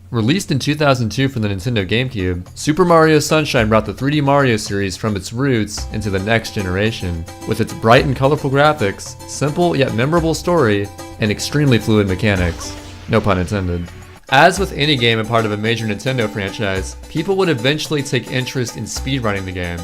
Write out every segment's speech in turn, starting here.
Released in 2002 for the Nintendo GameCube, Super Mario Sunshine brought the 3D Mario series from its roots into the next generation. With its bright and colorful graphics, simple yet memorable story, and extremely fluid mechanics. No pun intended. As with any game a part of a major Nintendo franchise, people would eventually take interest in speedrunning the game.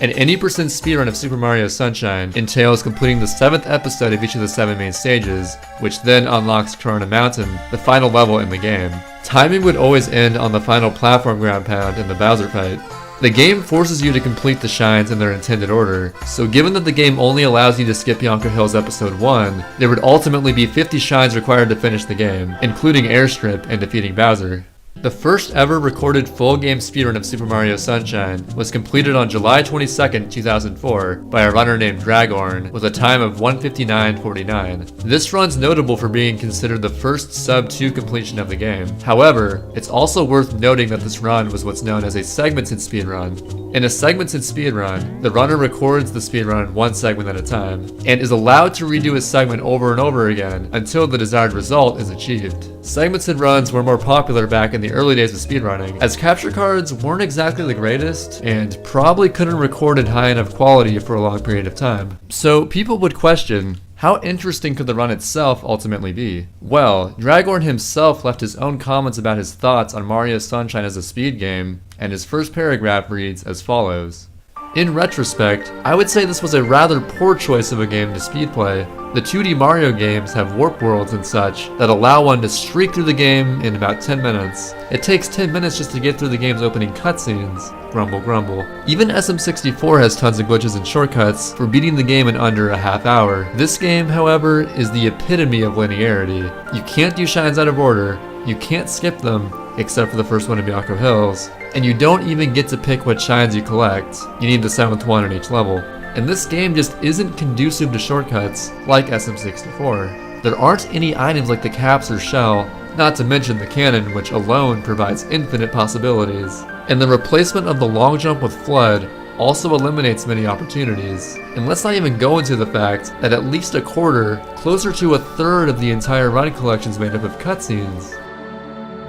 An any percent speedrun of Super Mario Sunshine entails completing the 7th episode of each of the 7 main stages, which then unlocks Corona Mountain, the final level in the game. Timing would always end on the final platform ground pound in the Bowser fight. The game forces you to complete the shines in their intended order, so given that the game only allows you to skip Yonker Hills Episode 1, there would ultimately be 50 shines required to finish the game, including Airstrip and defeating Bowser. The first ever recorded full game speedrun of Super Mario Sunshine was completed on July 22, 2004 by a runner named Dragorn with a time of 1:59:49. This run's notable for being considered the first sub-2 completion of the game. However, it's also worth noting that this run was what's known as a segmented speedrun. In a segmented speedrun, the runner records the speedrun one segment at a time, and is allowed to redo a segment over and over again until the desired result is achieved. Segmented runs were more popular back in the early days of speedrunning, as capture cards weren't exactly the greatest, and probably couldn't record in high enough quality for a long period of time. So people would question, how interesting could the run itself ultimately be? Well, Dragorn himself left his own comments about his thoughts on Mario Sunshine as a speed game, and his first paragraph reads as follows. In retrospect, I would say this was a rather poor choice of a game to speed play. The 2D Mario games have warp worlds and such that allow one to streak through the game in about 10 minutes. It takes 10 minutes just to get through the game's opening cutscenes. Grumble grumble. Even SM64 has tons of glitches and shortcuts for beating the game in under a half hour. This game, however, is the epitome of linearity. You can't do shines out of order, you can't skip them, except for the first one in Bianco Hills, and you don't even get to pick what shines you collect. You need the 7th one in each level. And this game just isn't conducive to shortcuts like SM64. There aren't any items like the caps or shell, not to mention the cannon, which alone provides infinite possibilities. And the replacement of the long jump with Flood also eliminates many opportunities. And let's not even go into the fact that at least a quarter, closer to a third of the entire run collection is made up of cutscenes.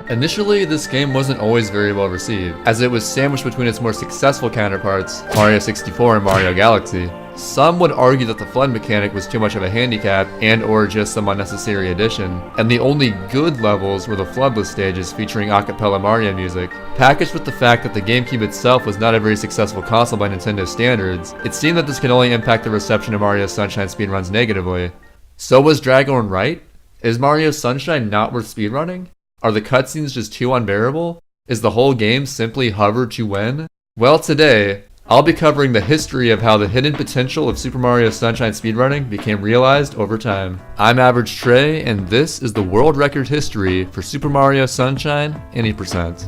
Initially, this game wasn't always very well received, as it was sandwiched between its more successful counterparts, Mario 64 and Mario Galaxy. Some would argue that the flood mechanic was too much of a handicap and or just some unnecessary addition, and the only good levels were the floodless stages featuring a cappella Mario music. Packaged with the fact that the GameCube itself was not a very successful console by Nintendo standards, it seemed that this could only impact the reception of Mario Sunshine speedruns negatively. So was Dragorn right? Is Mario Sunshine not worth speedrunning? Are the cutscenes just too unbearable? Is the whole game simply hover to win? Well, today, I'll be covering the history of how the hidden potential of Super Mario Sunshine speedrunning became realized over time. I'm Average Trey, and this is the world record history for Super Mario Sunshine any percent.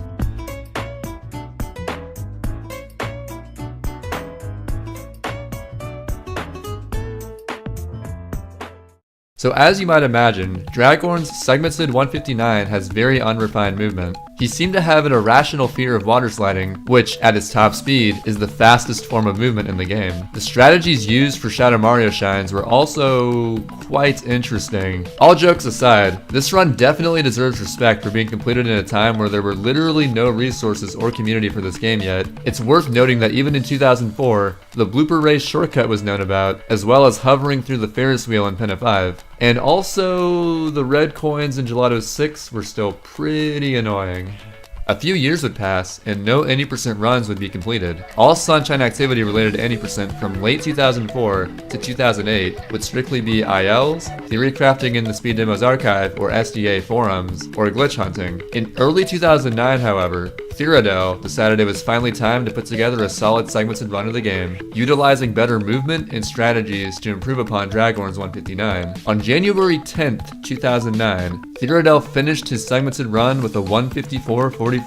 So as you might imagine, Dragorn's segmented 159 has very unrefined movement. He seemed to have an irrational fear of water sliding, which, at its top speed, is the fastest form of movement in the game. The strategies used for Shadow Mario shines were also quite interesting. All jokes aside, this run definitely deserves respect for being completed in a time where there were literally no resources or community for this game yet. It's worth noting that even in 2004, the blooper race shortcut was known about, as well as hovering through the Ferris wheel in Pen 5. And also, the red coins in Gelato 6 were still pretty annoying. A few years would pass, and no any percent runs would be completed. All Sunshine activity related to any percent from late 2004 to 2008 would strictly be ILs, theory crafting in the Speed Demos archive or SDA forums, or glitch hunting. In early 2009, however, Theoradel decided it was finally time to put together a solid segmented run of the game, utilizing better movement and strategies to improve upon Dragorn's 159. On January 10th, 2009, Theoradel finished his segmented run with a 154.44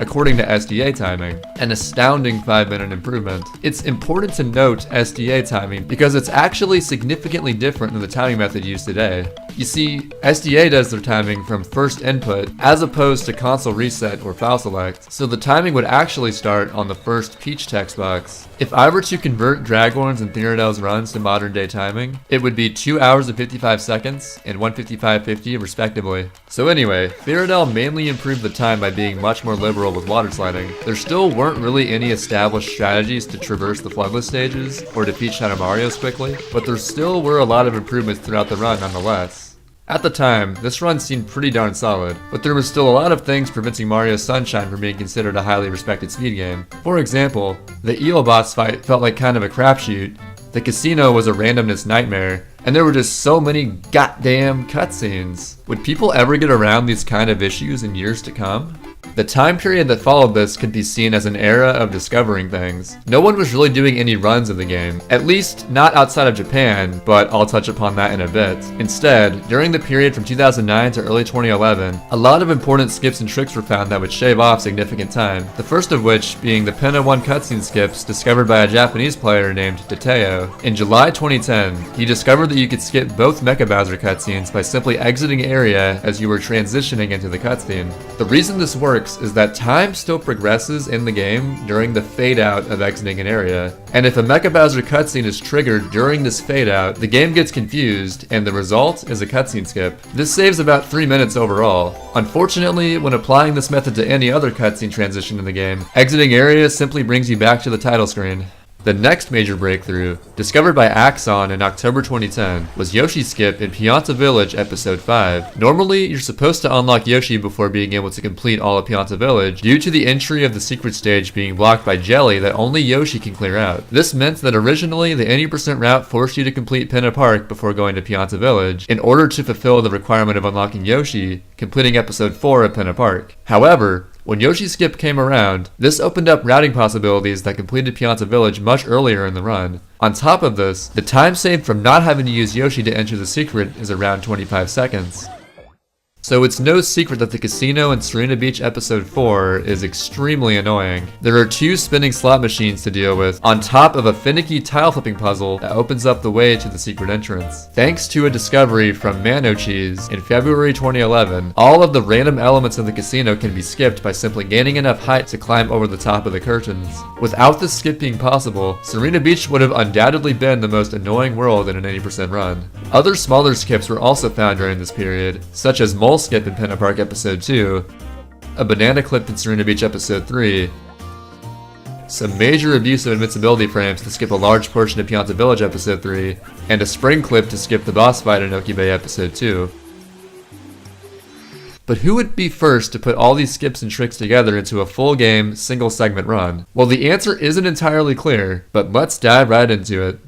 according to SDA timing, an astounding 5-minute improvement. It's important to note SDA timing because it's actually significantly different than the timing method used today. You see, SDA does their timing from first input as opposed to console reset or file select, so the timing would actually start on the first Peach text box. If I were to convert Dragorn's and Theodore's runs to modern day timing, it would be 2 hours and 55 seconds and 1:55:50 respectively. So anyway, Theodore mainly improved the time by being much more liberal with water sliding. There still weren't really any established strategies to traverse the floodless stages or defeat Shadow Marios quickly, but there still were a lot of improvements throughout the run nonetheless. At the time, this run seemed pretty darn solid, but there was still a lot of things preventing Mario Sunshine from being considered a highly respected speed game. For example, the eel boss fight felt like kind of a crapshoot, the casino was a randomness nightmare, and there were just so many goddamn cutscenes. Would people ever get around these kind of issues in years to come? The time period that followed this could be seen as an era of discovering things. No one was really doing any runs of the game, at least not outside of Japan, but I'll touch upon that in a bit. Instead, during the period from 2009 to early 2011, a lot of important skips and tricks were found that would shave off significant time, the first of which being the Pinna 1 cutscene skips discovered by a Japanese player named Tateo. In July 2010, he discovered that you could skip both Mecha Bowser cutscenes by simply exiting area as you were transitioning into the cutscene. The reason this works is that time still progresses in the game during the fade out of exiting an area, and if a Mecha Bowser cutscene is triggered during this fade out, the game gets confused and the result is a cutscene skip. This saves about 3 minutes overall. Unfortunately, when applying this method to any other cutscene transition in the game, exiting area simply brings you back to the title screen. The next major breakthrough, discovered by Axon in October 2010, was Yoshi Skip in Pianta Village Episode 5. Normally, you're supposed to unlock Yoshi before being able to complete all of Pianta Village, due to the entry of the secret stage being blocked by jelly that only Yoshi can clear out. This meant that originally the 80% route forced you to complete Pinna Park before going to Pianta Village, in order to fulfill the requirement of unlocking Yoshi, completing Episode 4 of Pinna Park. However, when Yoshi Skip came around, this opened up routing possibilities that completed Pianta Village much earlier in the run. On top of this, the time saved from not having to use Yoshi to enter the secret is around 25 seconds. So it's no secret that the casino in Serena Beach Episode 4 is extremely annoying. There are 2 spinning slot machines to deal with, on top of a finicky tile flipping puzzle that opens up the way to the secret entrance. Thanks to a discovery from Mano Cheese in February 2011, all of the random elements of the casino can be skipped by simply gaining enough height to climb over the top of the curtains. Without this skip being possible, Serena Beach would have undoubtedly been the most annoying world in an 80% run. Other smaller skips were also found during this period, such as Mole Skip in Pinna Park Episode 2, a banana clip in Serena Beach Episode 3, some major abuse of invincibility frames to skip a large portion of Pianta Village Episode 3, and a spring clip to skip the boss fight in Oki Bay Episode 2. But who would be first to put all these skips and tricks together into a full game, single segment run? Well, the answer isn't entirely clear, but let's dive right into it.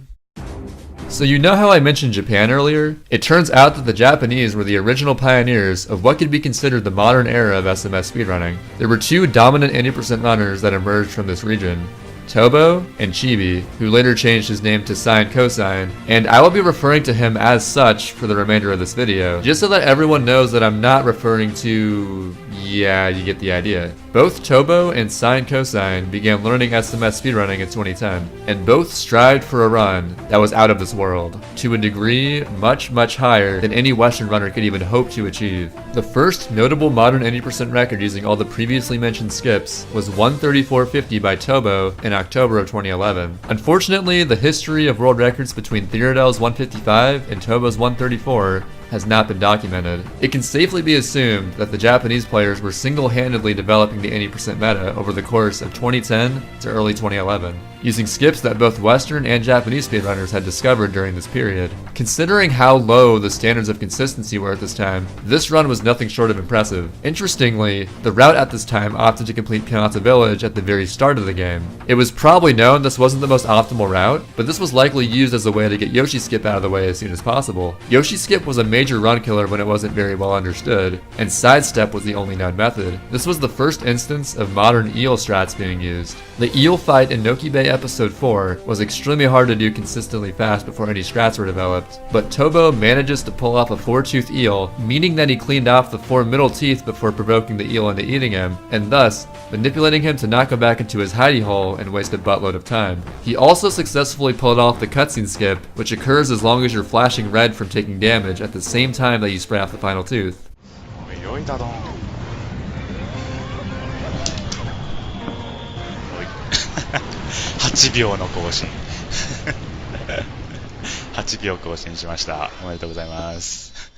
So you know how I mentioned Japan earlier? It turns out that the Japanese were the original pioneers of what could be considered the modern era of SMS speedrunning. There were 2 dominant 80% runners that emerged from this region, Tobo and Chibi, who later changed his name to Sine Cosine, and I will be referring to him as such for the remainder of this video, just so that everyone knows that I'm not referring to... yeah, you get the idea. Both Tobo and Sine Cosine began learning SMS speedrunning in 2010, and both strived for a run that was out of this world, to a degree much higher than any Western runner could even hope to achieve. The first notable modern 80% record using all the previously mentioned skips was 134.50 by Tobo in October of 2011. Unfortunately, the history of world records between Theodore's 155 and Tobo's 134 has not been documented. It can safely be assumed that the Japanese players were single-handedly developing the 80% meta over the course of 2010 to early 2011, using skips that both Western and Japanese speedrunners had discovered during this period. Considering how low the standards of consistency were at this time, this run was nothing short of impressive. Interestingly, the route at this time opted to complete Pianta Village at the very start of the game. It was probably known this wasn't the most optimal route, but this was likely used as a way to get Yoshi Skip out of the way as soon as possible. Yoshi Skip was a major run killer when it wasn't very well understood, and Sidestep was the only known method. This was the first instance of modern eel strats being used. The eel fight in Noki Bay Episode 4 was extremely hard to do consistently fast before any strats were developed, but Tobo manages to pull off a 4-tooth eel, meaning that he cleaned off the 4 middle teeth before provoking the eel into eating him, and thus manipulating him to knock him back into his hidey hole and waste a buttload of time. He also successfully pulled off the cutscene skip, which occurs as long as you're flashing red from taking damage at the same time that you spray off the final tooth. おいだどん。8秒の更新。8秒更新しました。おめでとうございます。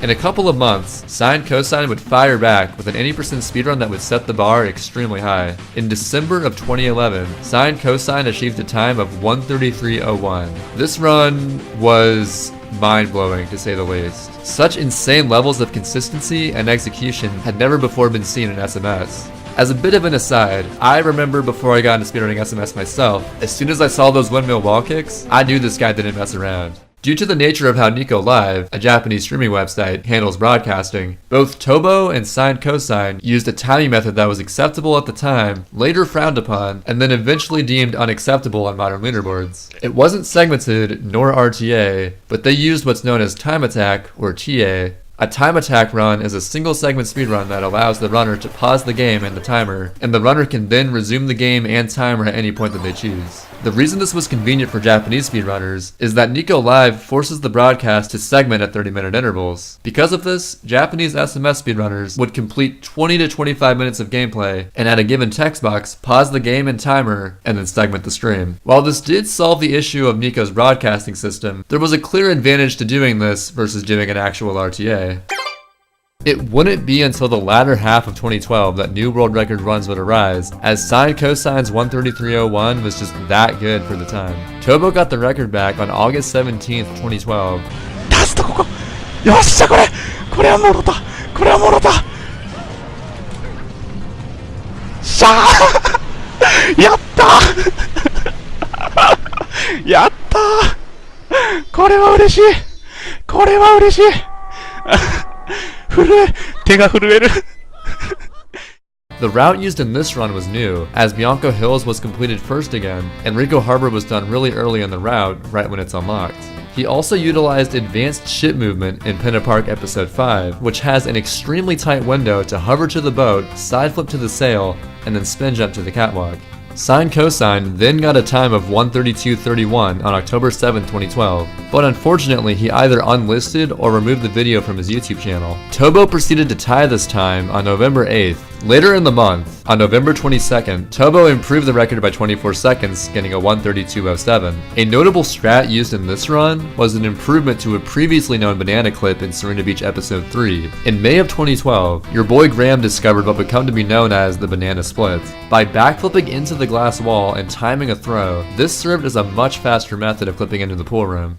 In a couple of months, Sine Cosine would fire back with an 80% speedrun that would set the bar extremely high. In December of 2011, Sine Cosine achieved a time of 1:33:01. This run was mind-blowing, to say the least. Such insane levels of consistency and execution had never before been seen in SMS. As a bit of an aside, I remember before I got into speedrunning SMS myself, as soon as I saw those windmill wall kicks, I knew this guy didn't mess around. Due to the nature of how Nico Live, a Japanese streaming website, handles broadcasting, both Tobo and Sine Cosine used a timing method that was acceptable at the time, later frowned upon, and then eventually deemed unacceptable on modern leaderboards. It wasn't segmented nor RTA, but they used what's known as time attack, or TA. A time attack run is a single segment speedrun that allows the runner to pause the game and the timer, and the runner can then resume the game and timer at any point that they choose. The reason this was convenient for Japanese speedrunners is that Nico Live forces the broadcast to segment at 30-minute intervals. Because of this, Japanese SMS speedrunners would complete 20 to 25 minutes of gameplay, and at a given text box, pause the game and timer, and then segment the stream. While this did solve the issue of Nico's broadcasting system, there was a clear advantage to doing this versus doing an actual RTA. It wouldn't be until the latter half of 2012 that new world record runs would arise, as Sine Cosine's 1:33:01 was just that good for the time. Tobo got the record back on August 17th, 2012. ラストここ。よっしゃこれ。これはもろた。これはもろた。しゃー。やったー。やったー。これは嬉しい。これは嬉しい。The route used in this run was new, as Bianco Hills was completed first again, and Rico Harbor was done really early in the route, right when it's unlocked. He also utilized advanced ship movement in Pinna Park Episode 5, which has an extremely tight window to hover to the boat, side flip to the sail, and then spin jump to the catwalk. Sine Cosine then got a time of 1:32:31 on October 7, 2012, but unfortunately he either unlisted or removed the video from his YouTube channel. Tobo proceeded to tie this time on November 8th. Later in the month, on November 22nd, Tobo improved the record by 24 seconds, getting a 1:32:07. A notable strat used in this run was an improvement to a previously known banana clip in Serena Beach Episode 3. In May of 2012, your boy Graham discovered what would come to be known as the banana split. By backflipping into the glass wall and timing a throw, this served as a much faster method of clipping into the pool room.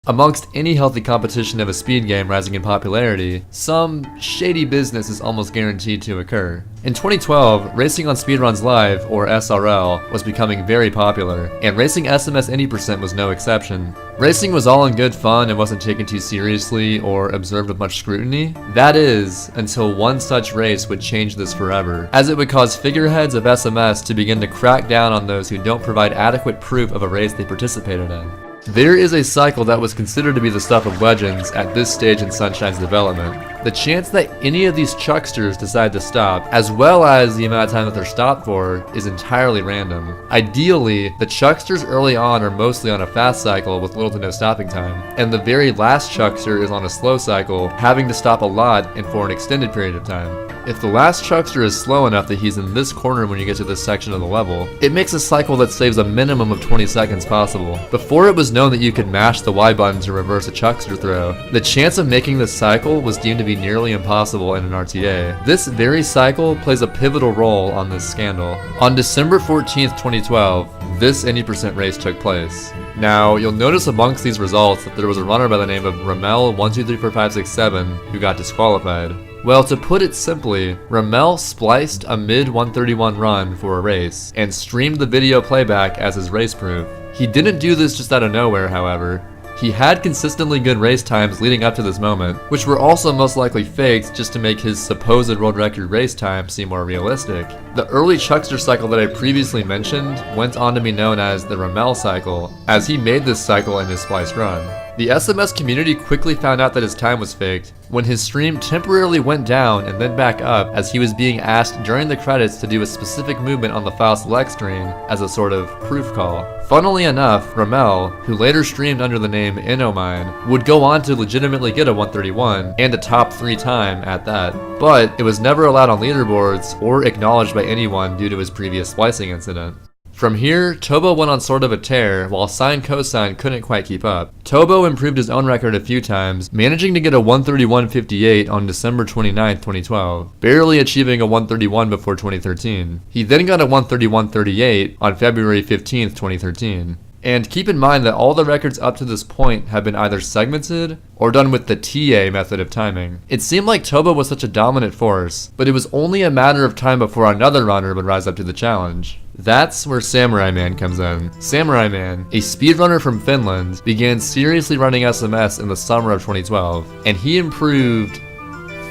Amongst any healthy competition of a speed game rising in popularity, some shady business is almost guaranteed to occur. In 2012, Racing on Speedruns Live, or SRL, was becoming very popular, and Racing SMS 80% was no exception. Racing was all in good fun and wasn't taken too seriously or observed with much scrutiny. That is, until one such race would change this forever, as it would cause figureheads of SMS to begin to crack down on those who don't provide adequate proof of a race they participated in. There is a cycle that was considered to be the stuff of legends at this stage in Sunshine's development. The chance that any of these chucksters decide to stop, as well as the amount of time that they're stopped for, is entirely random. Ideally, the chucksters early on are mostly on a fast cycle with little to no stopping time, and the very last chuckster is on a slow cycle, having to stop a lot and for an extended period of time. If the last chuckster is slow enough that he's in this corner when you get to this section of the level, it makes a cycle that saves a minimum of 20 seconds possible. Before it was known that you could mash the Y button to reverse a chuckster throw, the chance of making this cycle was deemed to be nearly impossible in an RTA. This very cycle plays a pivotal role on this scandal. On December 14th, 2012, this 80% race took place. Now, you'll notice amongst these results that there was a runner by the name of Ramel 12345667 who got disqualified. Well, to put it simply, Ramel spliced a mid-131 run for a race, and streamed the video playback as his race proof. He didn't do this just out of nowhere, however. He had consistently good race times leading up to this moment, which were also most likely faked just to make his supposed world record race time seem more realistic. The early chuckster cycle that I previously mentioned went on to be known as the Ramel cycle, as he made this cycle in his spliced run. The SMS community quickly found out that his time was faked when his stream temporarily went down and then back up as he was being asked during the credits to do a specific movement on the file select screen as a sort of proof call. Funnily enough, Ramel, who later streamed under the name Inomine, would go on to legitimately get a 131 and a top 3 time at that, but it was never allowed on leaderboards or acknowledged by anyone due to his previous splicing incident. From here, Tobo went on sort of a tear, while Sine Cosine couldn't quite keep up. Tobo improved his own record a few times, managing to get a 131.58 on December 29, 2012, barely achieving a 131 before 2013. He then got a 131.38 on February 15, 2013. And keep in mind that all the records up to this point have been either segmented or done with the TA method of timing. It seemed like Tobo was such a dominant force, but it was only a matter of time before another runner would rise up to the challenge. That's where Samurai Man comes in. Samurai Man, a speedrunner from Finland, began seriously running SMS in the summer of 2012, and he improved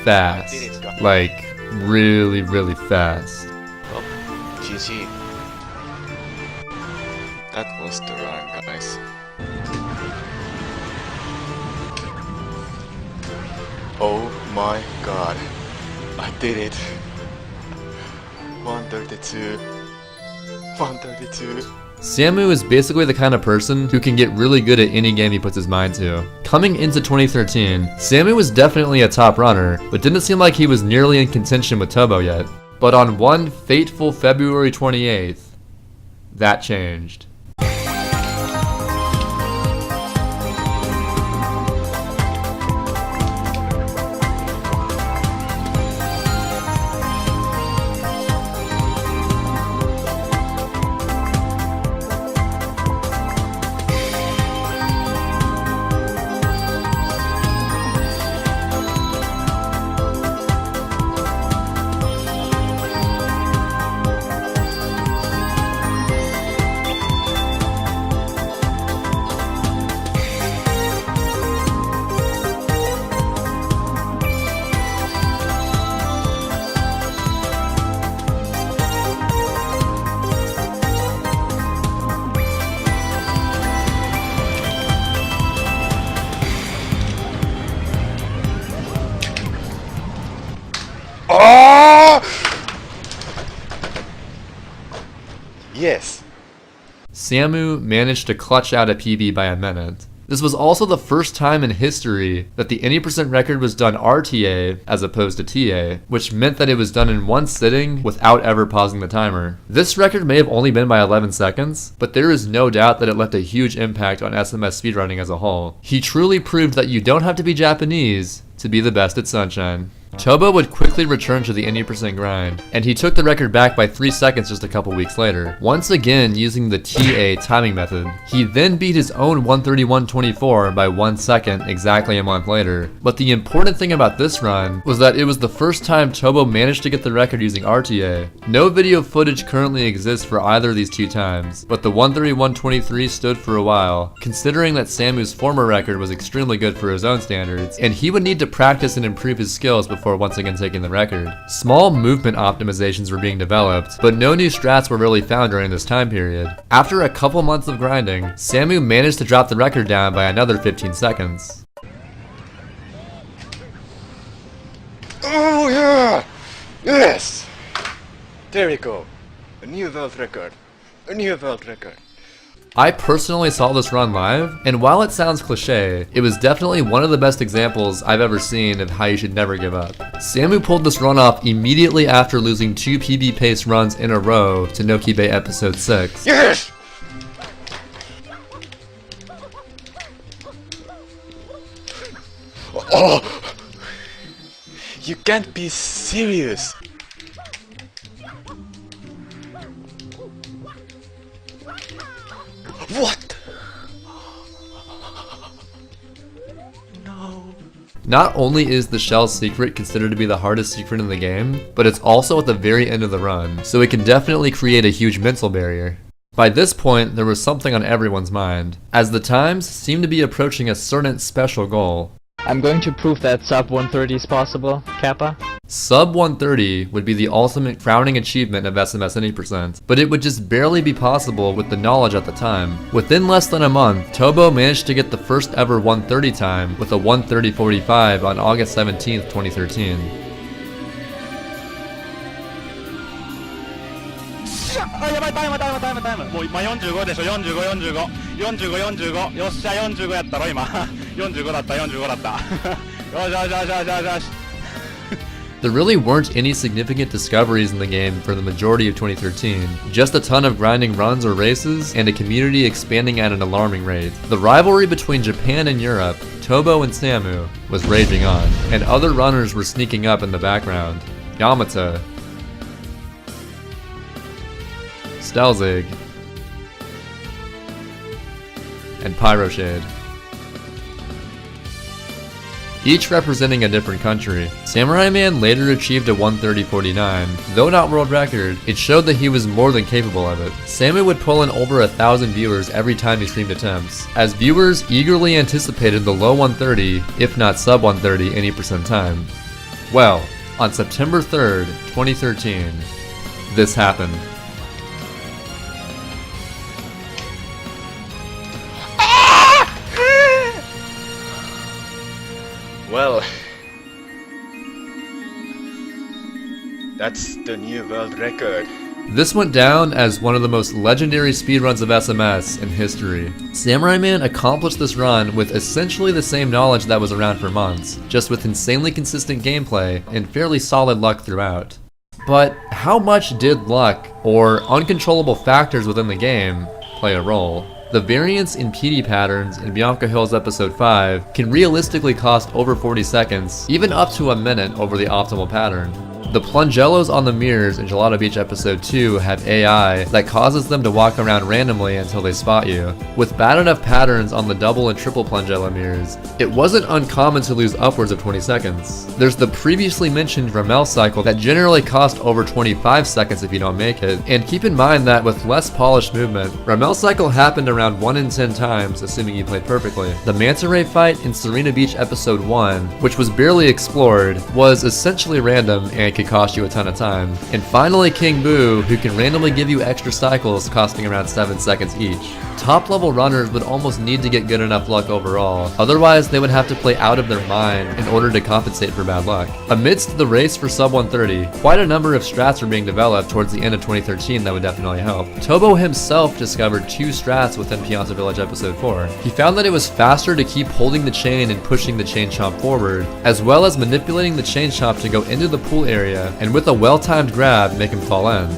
fast. Like, really, really fast. Well, GG. That was the run, guys. Oh my god. I did it. 132. 132. Samu is basically the kind of person who can get really good at any game he puts his mind to. Coming into 2013, Samu was definitely a top runner, but didn't seem like he was nearly in contention with Tobo yet. But on one fateful February 28th, that changed. Oh! Yes. Samu managed to clutch out a PB by a minute. This was also the first time in history that the any percent record was done RTA as opposed to TA, which meant that it was done in one sitting without ever pausing the timer. This record may have only been by 11 seconds, but there is no doubt that it left a huge impact on SMS speedrunning as a whole. He truly proved that you don't have to be Japanese to be the best at Sunshine. Tobo would quickly return to the any percent grind, and he took the record back by 3 seconds just a couple weeks later, once again using the TA timing method. He then beat his own 131.24 by 1 second exactly a month later. But the important thing about this run was that it was the first time Tobo managed to get the record using RTA. No video footage currently exists for either of these two times, but the 131.23 stood for a while, considering that Samu's former record was extremely good for his own standards, and he would need to practice and improve his skills before once again taking the record. Small movement optimizations were being developed, but no new strats were really found during this time period. After a couple months of grinding, Samu managed to drop the record down by another 15 seconds. Oh yeah! Yes! There we go. A new world record. A new world record. I personally saw this run live, and while it sounds cliche, it was definitely one of the best examples I've ever seen of how you should never give up. Samu pulled this run off immediately after losing 2 PB pace runs in a row to Nokibe episode 6. Yes! Oh! You can't be serious! What? No. Not only is the shell secret considered to be the hardest secret in the game, but it's also at the very end of the run, so it can definitely create a huge mental barrier. By this point, there was something on everyone's mind, as the times seemed to be approaching a certain special goal. I'm going to prove that sub 130 is possible, Kappa. Sub 130 would be the ultimate crowning achievement of SMS any percent, but it would just barely be possible with the knowledge at the time. Within less than a month, Tobo managed to get the first ever 130 time with a 130.45 on August 17th, 2013. あ、やばい、タイム。もう今45でしょ、45。よっしゃ、45やったろ、今。45だった。よし。There really weren't any significant discoveries in the game for the majority of 2013, just a ton of grinding runs or races, and a community expanding at an alarming rate. The rivalry between Japan and Europe, Tobo and Samu, was raging on, and other runners were sneaking up in the background. Yamata, Stelzig, and Pyroshade. Each representing a different country. Samurai Man later achieved a 130.49. Though not world record, it showed that he was more than capable of it. Samu would pull in over 1,000 viewers every time he streamed attempts, as viewers eagerly anticipated the low 130, if not sub 130 any percent time. Well, on September 3rd, 2013, this happened. Well, that's the new world record. This went down as one of the most legendary speedruns of SMS in history. Samurai Man accomplished this run with essentially the same knowledge that was around for months, just with insanely consistent gameplay and fairly solid luck throughout. But how much did luck, or uncontrollable factors within the game, play a role? The variance in PD patterns in Bianca Hill's episode 5 can realistically cost over 40 seconds, even up to a minute over the optimal pattern. The plungellos on the mirrors in Gelato Beach episode 2 have AI that causes them to walk around randomly until they spot you. With bad enough patterns on the double and triple plungello mirrors, it wasn't uncommon to lose upwards of 20 seconds. There's the previously mentioned Ramel cycle that generally costs over 25 seconds if you don't make it, and keep in mind that with less polished movement, Ramel cycle happened around 1 in 10 times assuming you played perfectly. The Manta Ray fight in Serena Beach episode 1, which was barely explored, was essentially random and could cost you a ton of time. And finally King Boo, who can randomly give you extra cycles costing around 7 seconds each. Top level runners would almost need to get good enough luck overall, otherwise they would have to play out of their mind in order to compensate for bad luck. Amidst the race for sub 130, quite a number of strats were being developed towards the end of 2013 that would definitely help. Tobo himself discovered 2 strats within Pianta Village episode 4. He found that it was faster to keep holding the chain and pushing the chain chomp forward, as well as manipulating the chain chomp to go into the pool area and with a well-timed grab make him fall in.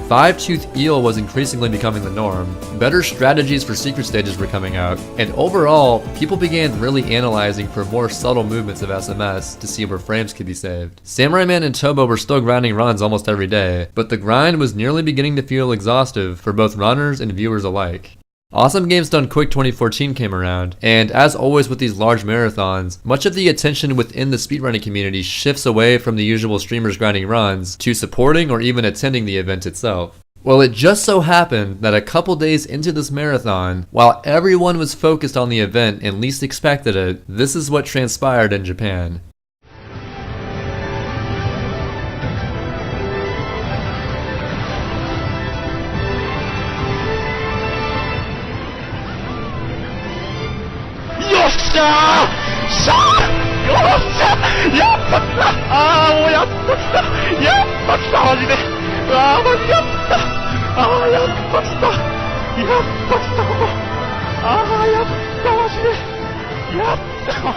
5-tooth eel was increasingly becoming the norm, better strategies for secret stages were coming out, and overall, people began really analyzing for more subtle movements of SMS to see where frames could be saved. Samurai Man and Tobo were still grinding runs almost every day, but the grind was nearly beginning to feel exhaustive for both runners and viewers alike. Awesome Games Done Quick 2014 came around, and as always with these large marathons, much of the attention within the speedrunning community shifts away from the usual streamers grinding runs to supporting or even attending the event itself. Well, it just so happened that a couple days into this marathon, while everyone was focused on the event and least expected it, this is what transpired in Japan.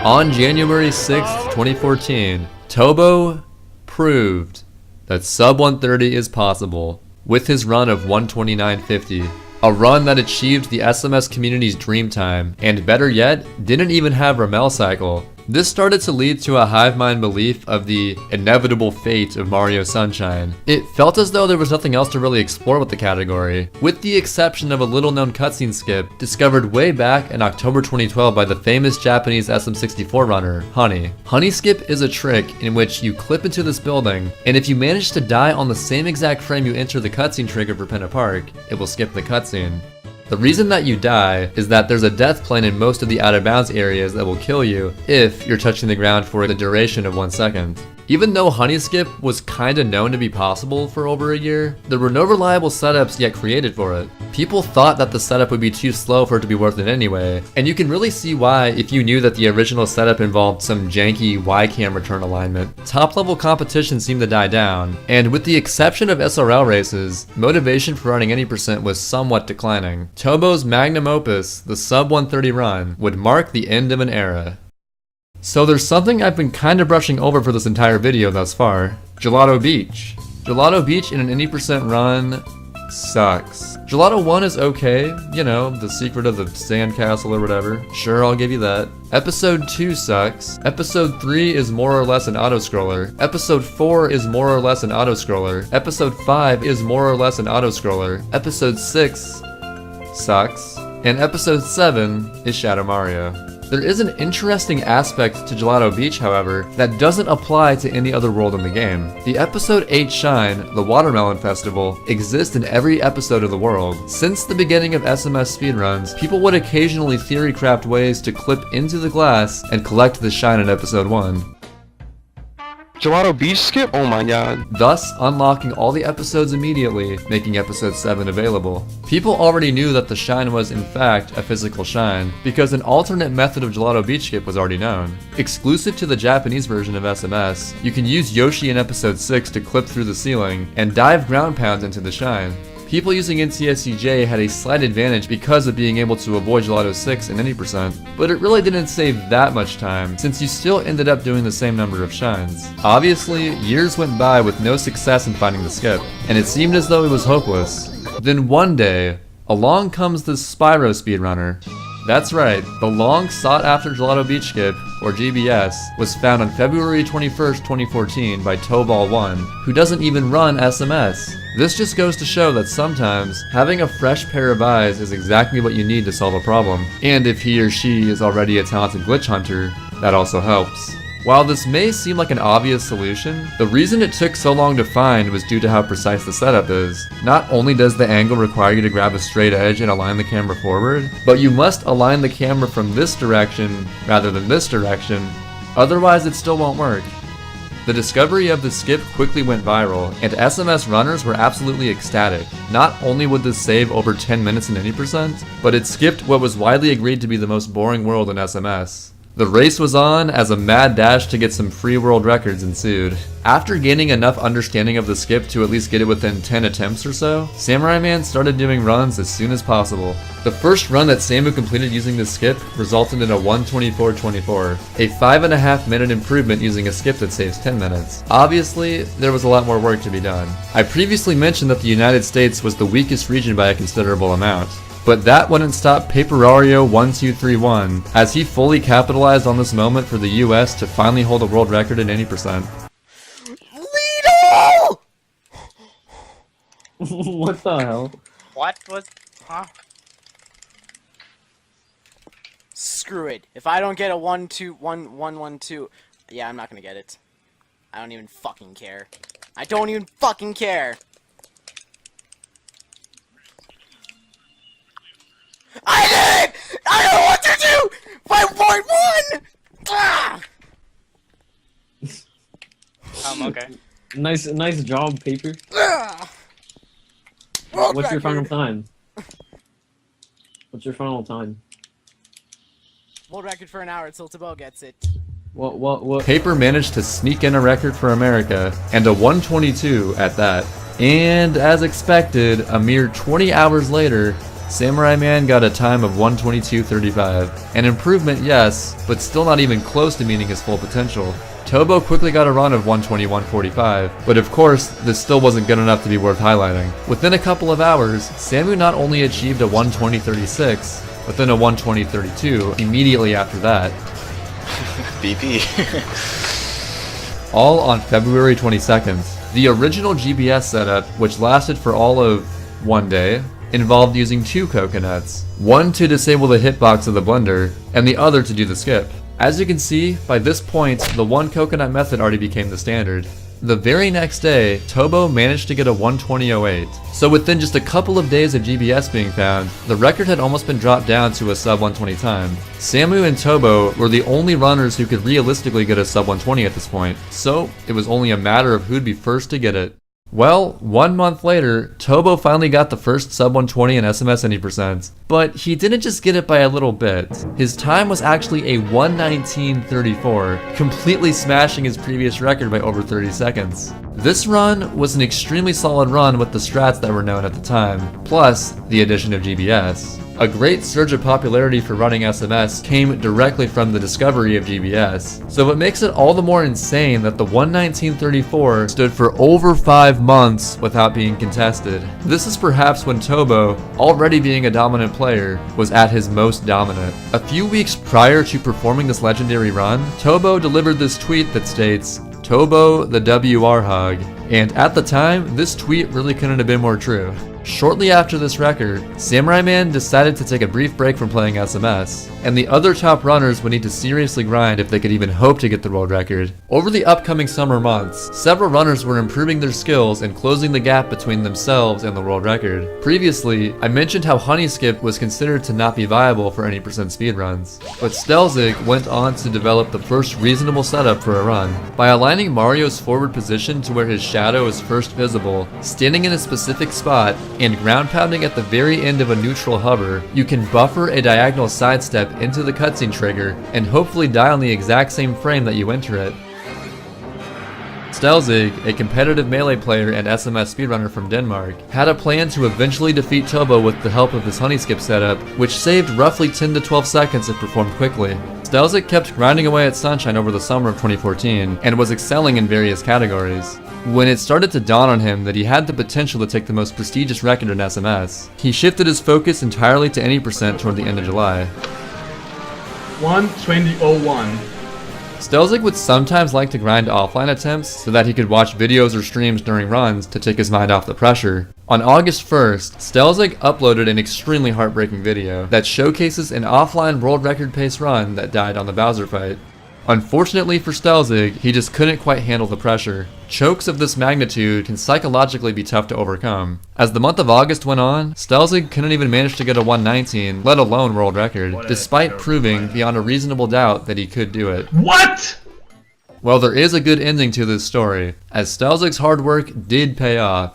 On January 6th, 2014, Tobo proved that sub 130 is possible with his run of 129.50. A run that achieved the SMS community's dream time, and better yet, didn't even have Ramel cycle. This started to lead to a hive mind belief of the inevitable fate of Mario Sunshine. It felt as though there was nothing else to really explore with the category, with the exception of a little known cutscene skip discovered way back in October 2012 by the famous Japanese SM64 runner, Honey. Honey skip is a trick in which you clip into this building, and if you manage to die on the same exact frame you enter the cutscene trigger for Penna Park, it will skip the cutscene. The reason that you die is that there's a death plane in most of the out of bounds areas that will kill you if you're touching the ground for the duration of 1 second. Even though honey skip was kinda known to be possible for over a year, there were no reliable setups yet created for it. People thought that the setup would be too slow for it to be worth it anyway, and you can really see why if you knew that the original setup involved some janky Y-cam return alignment. Top level competition seemed to die down, and with the exception of SRL races, motivation for running any percent was somewhat declining. Tobo's magnum opus, the sub 130 run, would mark the end of an era. So there's something I've been kinda brushing over for this entire video thus far. Gelato Beach. Gelato Beach in an any percent run sucks. Gelato 1 is okay, you know, the secret of the sandcastle or whatever. Sure, I'll give you that. Episode 2 sucks. Episode 3 is more or less an auto-scroller. Episode 4 is more or less an auto-scroller. Episode 5 is more or less an auto-scroller. Episode 6 sucks. And episode 7 is Shadow Mario. There is an interesting aspect to Gelato Beach, however, that doesn't apply to any other world in the game. The episode 8 Shine, the Watermelon Festival, exists in every episode of the world. Since the beginning of SMS speedruns, people would occasionally theory craft ways to clip into the glass and collect the shine in episode 1. Gelato Beach skip? Oh my god. Thus unlocking all the episodes immediately, making episode 7 available. People already knew that the shine was in fact a physical shine, because an alternate method of Gelato Beach skip was already known. Exclusive to the Japanese version of SMS, you can use Yoshi in episode 6 to clip through the ceiling and dive ground pounds into the shine. People using NTSCJ had a slight advantage because of being able to avoid Gelato 6 in any percent, but it really didn't save that much time since you still ended up doing the same number of shines. Obviously, years went by with no success in finding the skip, and it seemed as though it was hopeless. Then one day, along comes the Spyro speedrunner. That's right, the long sought after Gelato Beach skip, or GBS, was found on February 21st, 2014 by Tobal1, who doesn't even run SMS. This just goes to show that sometimes, having a fresh pair of eyes is exactly what you need to solve a problem. And if he or she is already a talented glitch hunter, that also helps. While this may seem like an obvious solution, the reason it took so long to find was due to how precise the setup is. Not only does the angle require you to grab a straight edge and align the camera forward, but you must align the camera from this direction rather than this direction, otherwise it still won't work. The discovery of the skip quickly went viral, and SMS runners were absolutely ecstatic. Not only would this save over 10 minutes in any percent, but it skipped what was widely agreed to be the most boring world in SMS. The race was on as a mad dash to get some free world records ensued. After gaining enough understanding of the skip to at least get it within 10 attempts or so, Samurai Man started doing runs as soon as possible. The first run that Samu completed using the skip resulted in a 1:24:24, a 5.5 minute improvement using a skip that saves 10 minutes. Obviously, there was a lot more work to be done. I previously mentioned that the United States was the weakest region by a considerable amount. But that wouldn't stop Paperario1231, as he fully capitalized on this moment for the US to finally hold a world record in any percent. Lido! What the hell? What was... Huh? Screw it. If I don't get a 1-2-1-1-1-2... Yeah, I'm not gonna get it. I don't even fucking care. I don't even fucking care! I did it! I don't know what to do! 5.1! Ah! Okay. Nice job, Paper. Ah! What's your final time? What's your final time? World record for an hour until Tabo gets it. What? Paper managed to sneak in a record for America, and a 1:22 at that. And as expected, a mere 20 hours later, Samurai Man got a time of 1:22:35. An improvement, yes, but still not even close to meeting his full potential. Tobo quickly got a run of 1:21:45, but of course, this still wasn't good enough to be worth highlighting. Within a couple of hours, Samu not only achieved a 1:20:36, but then a 1:20:32 immediately after that. BP. All on February 22nd. The original GBS setup, which lasted for all of one day, involved using 2 coconuts, one to disable the hitbox of the blender, and the other to do the skip. As you can see, by this point, the 1 coconut method already became the standard. The very next day, Tobo managed to get a 120.08. So within just a couple of days of GBS being found, the record had almost been dropped down to a sub 120 time. Samu and Tobo were the only runners who could realistically get a sub 120 at this point, so it was only a matter of who'd be first to get it. Well, 1 month later, Tobo finally got the first sub 120 in SMS any percent, but he didn't just get it by a little bit. His time was actually a 1:19.34, completely smashing his previous record by over 30 seconds. This run was an extremely solid run with the strats that were known at the time, plus the addition of GBS. A great surge of popularity for running SMS came directly from the discovery of GBS, so it makes it all the more insane that the 1:19.34 stood for over 5 months without being contested. This is perhaps when Tobo, already being a dominant player, was at his most dominant. A few weeks prior to performing this legendary run, Tobo delivered this tweet that states, "Tobo the WR hug," and at the time, this tweet really couldn't have been more true. Shortly after this record, Samurai Man decided to take a brief break from playing SMS, and the other top runners would need to seriously grind if they could even hope to get the world record. Over the upcoming summer months, several runners were improving their skills and closing the gap between themselves and the world record. Previously, I mentioned how Honey Skip was considered to not be viable for any percent speedruns, but Stelzig went on to develop the first reasonable setup for a run. By aligning Mario's forward position to where his shadow is first visible, standing in a specific spot, and ground pounding at the very end of a neutral hover, you can buffer a diagonal sidestep into the cutscene trigger and hopefully die on the exact same frame that you enter it. Stelzig, a competitive melee player and SMS speedrunner from Denmark, had a plan to eventually defeat Tobo with the help of his Honey Skip setup, which saved roughly 10 to 12 seconds if performed quickly. Stelzig kept grinding away at Sunshine over the summer of 2014, and was excelling in various categories. When it started to dawn on him that he had the potential to take the most prestigious record in SMS, he shifted his focus entirely to any percent toward the end of July. 1:20.01. Stelzig would sometimes like to grind offline attempts so that he could watch videos or streams during runs to take his mind off the pressure. On August 1st, Stelzig uploaded an extremely heartbreaking video that showcases an offline world record pace run that died on the Bowser fight. Unfortunately for Stelzig, he just couldn't quite handle the pressure. Chokes of this magnitude can psychologically be tough to overcome. As the month of August went on, Stelzig couldn't even manage to get a 1:19, let alone world record, despite proving beyond a reasonable doubt that he could do it. What? Well, there is a good ending to this story, as Stelzig's hard work did pay off.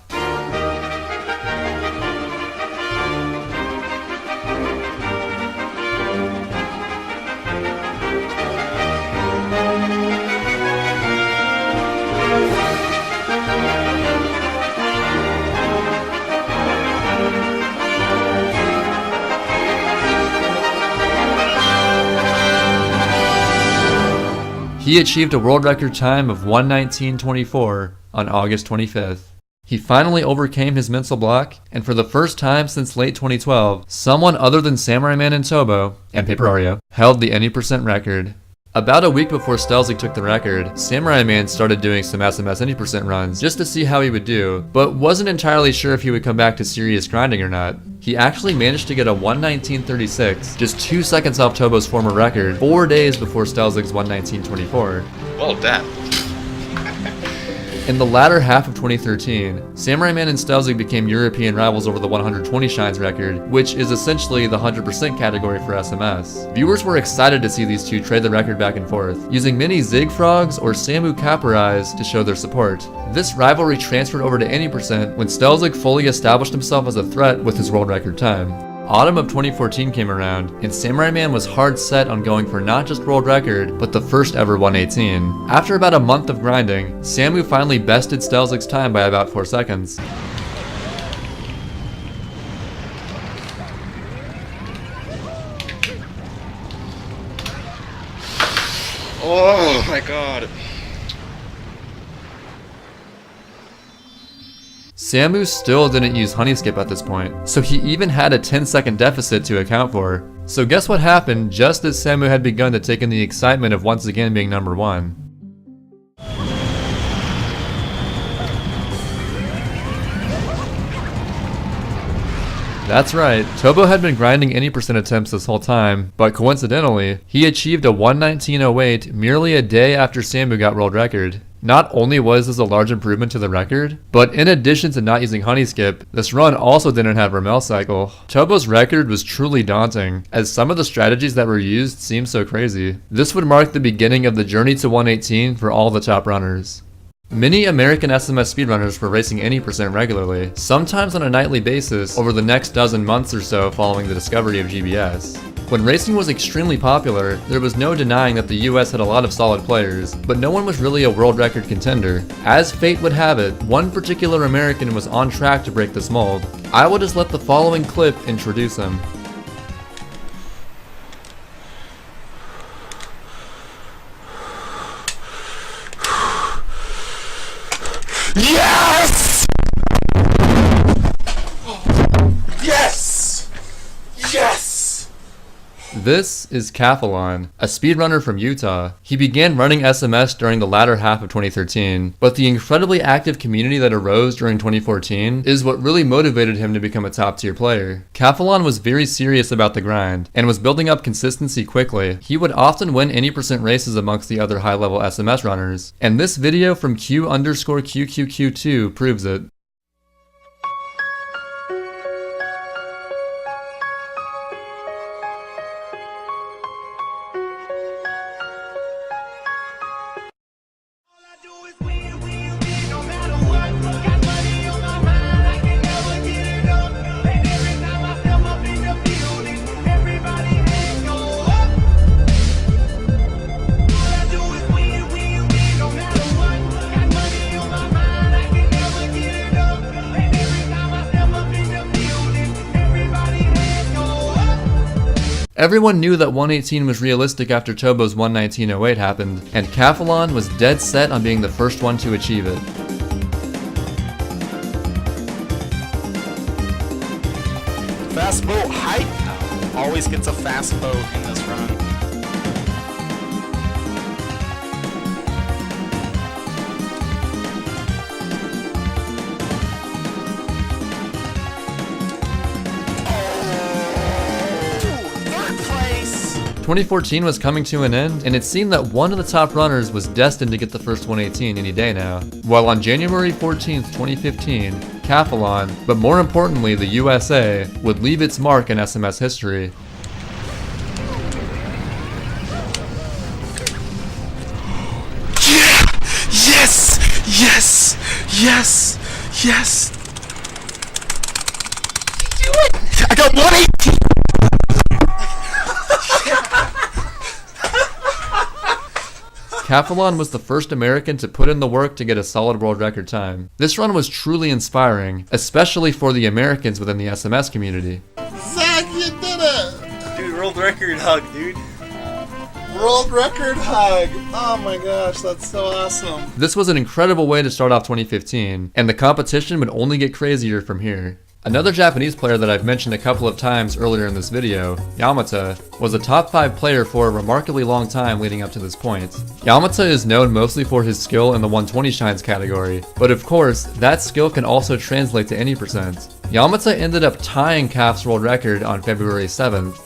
He achieved a world record time of 1:19.24 on August 25th. He finally overcame his mental block, and for the first time since late 2012, someone other than Samurai Man and Tobo, and Paper Ario, held the any percent record. About a week before Stelzig took the record, Samurai Man started doing some SMS any percent runs just to see how he would do, but wasn't entirely sure if he would come back to serious grinding or not. He actually managed to get a 1:19.36, just 2 seconds off Tobo's former record, 4 days before Stelzig's 1:19.24. Well done. In the latter half of 2013, Samurai Man and Stelzig became European rivals over the 120 Shines record, which is essentially the 100% category for SMS. Viewers were excited to see these two trade the record back and forth, using many Zig Frogs or Samu Kappar to show their support. This rivalry transferred over to any percent when Stelzig fully established himself as a threat with his world record time. Autumn of 2014 came around, and Samurai Man was hard set on going for not just world record, but the first ever 1:18. After about a month of grinding, Samu finally bested Stelzig's time by about 4 seconds. Oh my god. Samu still didn't use Honey Skip at this point, so he even had a 10-second deficit to account for. So guess what happened just as Samu had begun to take in the excitement of once again being number one? That's right, Tobo had been grinding any percent attempts this whole time, but coincidentally, he achieved a 1:19.08 merely a day after Samu got world record. Not only was this a large improvement to the record, but in addition to not using honey skip, this run also didn't have Rommel cycle. Tobo's record was truly daunting, as some of the strategies that were used seemed so crazy. This would mark the beginning of the journey to 118 for all the top runners. Many American SMS speedrunners were racing any percent regularly, sometimes on a nightly basis over the next dozen months or so following the discovery of GBS. When racing was extremely popular, there was no denying that the US had a lot of solid players, but no one was really a world record contender. As fate would have it, one particular American was on track to break this mold. I will just let the following clip introduce him. Yes! Yes! Yes! This is Cathalon, a speedrunner from Utah. He began running SMS during the latter half of 2013, but the incredibly active community that arose during 2014 is what really motivated him to become a top-tier player. Cathalon was very serious about the grind, and was building up consistency quickly. He would often win any percent races amongst the other high-level SMS runners, and this video from Q_QQQ2 proves it. Everyone knew that 118 was realistic after Tobo's 119.08 happened, and Cathalon was dead set on being the first one to achieve it. Fast boat hype always gets a fast boat in this run. Third place! 2014 was coming to an end, and it seemed that one of the top runners was destined to get the first 118 any day now. While on January 14th, 2015, Cathalon, but more importantly the USA, would leave its mark in SMS history. Yeah! Yes! Yes! Yes! Yes! Do it! I got 118! Cathalon was the first American to put in the work to get a solid world record time. This run was truly inspiring, especially for the Americans within the SMS community. Zach, you did it! Dude, world record hug, dude. World record hug! Oh my gosh, that's so awesome. This was an incredible way to start off 2015, and the competition would only get crazier from here. Another Japanese player that I've mentioned a couple of times earlier in this video, Yamata, was a top 5 player for a remarkably long time leading up to this point. Yamata is known mostly for his skill in the 120 shines category, but of course, that skill can also translate to any percent. Yamata ended up tying CAF's world record on February 7th.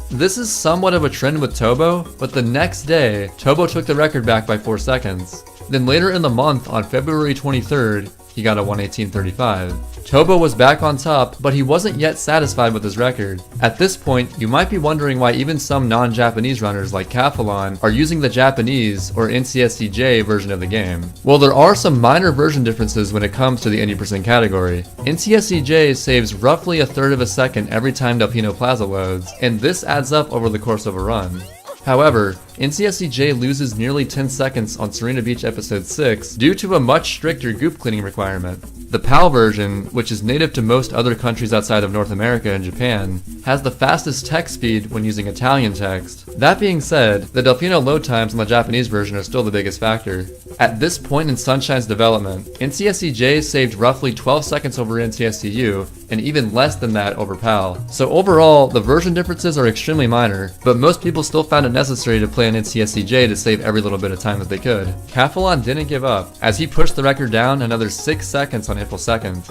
This is somewhat of a trend with Tobo, but the next day, Tobo took the record back by 4 seconds. Then later in the month, on February 23rd, he got a 118.35. Tobo was back on top, but he wasn't yet satisfied with his record. At this point, you might be wondering why even some non-Japanese runners like Cathalon are using the Japanese or NCSCJ version of the game. Well, there are some minor version differences when it comes to the any percent category. NCSCJ saves roughly 1/3 of a second every time Delfino Plaza loads, and this adds up over the course of a run. However, NCSCJ loses nearly 10 seconds on Serena Beach Episode 6 due to a much stricter goop cleaning requirement. The PAL version, which is native to most other countries outside of North America and Japan, has the fastest text speed when using Italian text. That being said, the Delfino load times on the Japanese version are still the biggest factor. At this point in Sunshine's development, NCSCJ saved roughly 12 seconds over NCSCU, and even less than that over PAL. So overall, the version differences are extremely minor, but most people still found it necessary to play on NCSCJ to save every little bit of time that they could. Cathalon didn't give up, as he pushed the record down another 6 seconds on April 2nd.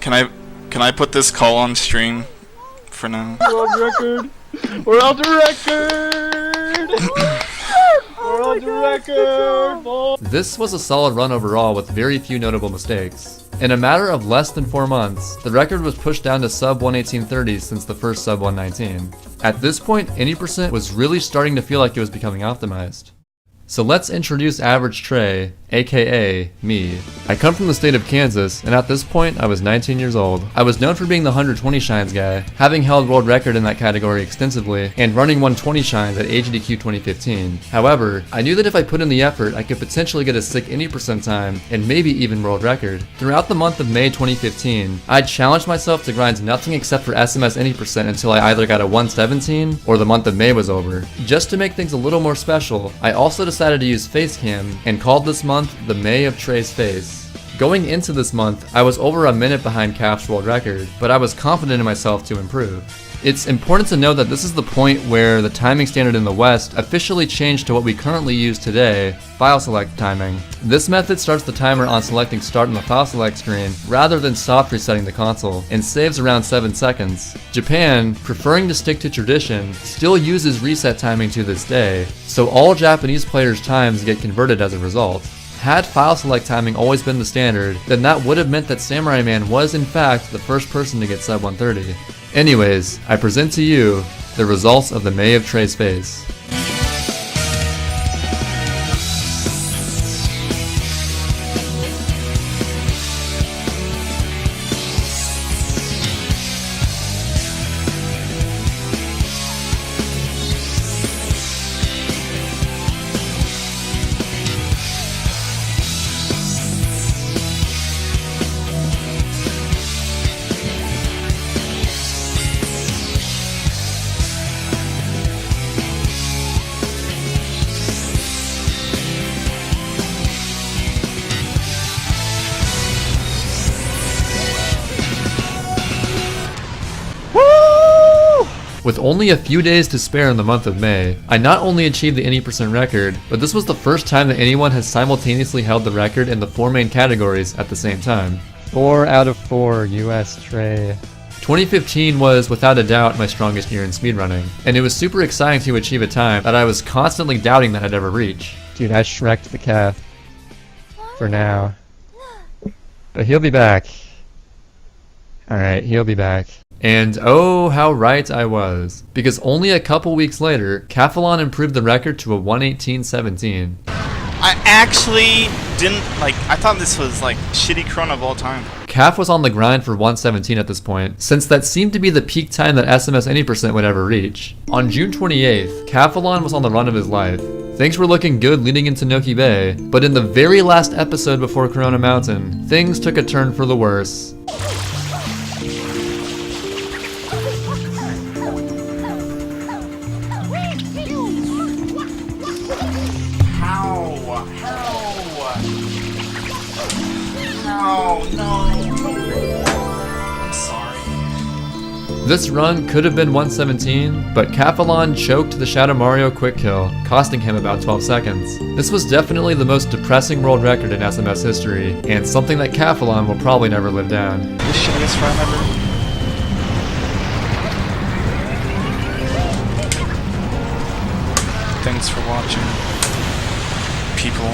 Can I put this call on stream for now? World record! World record! World record, boy. This was a solid run overall with very few notable mistakes. In a matter of less than 4 months, the record was pushed down to sub 118.30 since the first sub 119. At this point, any percent was really starting to feel like it was becoming optimized. So let's introduce Average Trey, aka me. I come from the state of Kansas, and at this point I was 19 years old. I was known for being the 120 shines guy, having held world record in that category extensively, and running 120 shines at AGDQ 2015. However, I knew that if I put in the effort, I could potentially get a sick any percent time, and maybe even world record. Throughout the month of May 2015, I challenged myself to grind nothing except for SMS any percent until I either got a 117 or the month of May was over. Just to make things a little more special, I also decided to use Facecam and called this month the May of Trey's Face. Going into this month, I was over a minute behind Cap's world record, but I was confident in myself to improve. It's important to note that this is the point where the timing standard in the West officially changed to what we currently use today, file select timing. This method starts the timer on selecting start on the file select screen rather than soft resetting the console, and saves around 7 seconds. Japan, preferring to stick to tradition, still uses reset timing to this day, so all Japanese players' times get converted as a result. Had file select timing always been the standard, then that would have meant that Samurai Man was in fact the first person to get sub 130. Anyways, I present to you the results of the May of Trey's Face. With only a few days to spare in the month of May, I not only achieved the any percent record, but this was the first time that anyone has simultaneously held the record in the 4 main categories at the same time. 4 out of 4, US Trey. 2015 was without a doubt my strongest year in speedrunning, and it was super exciting to achieve a time that I was constantly doubting that I'd ever reach. Dude, I Shrek'd the calf. For now. But he'll be back. Alright, he'll be back. And oh, how right I was. Because only a couple weeks later, Cathalon improved the record to a 118.17. I actually didn't, I thought this was, shitty chrono of all time. Caf was on the grind for 117 at this point, since that seemed to be the peak time that SMS any percent would ever reach. On June 28th, Cathalon was on the run of his life. Things were looking good leading into Noki Bay, but in the very last episode before Corona Mountain, things took a turn for the worse. No. I'm sorry. This run could have been 117, but Cathalon choked the Shadow Mario quick kill, costing him about 12 seconds. This was definitely the most depressing world record in SMS history, and something that Cathalon will probably never live down. The shittiest run ever. Thanks for watching, people.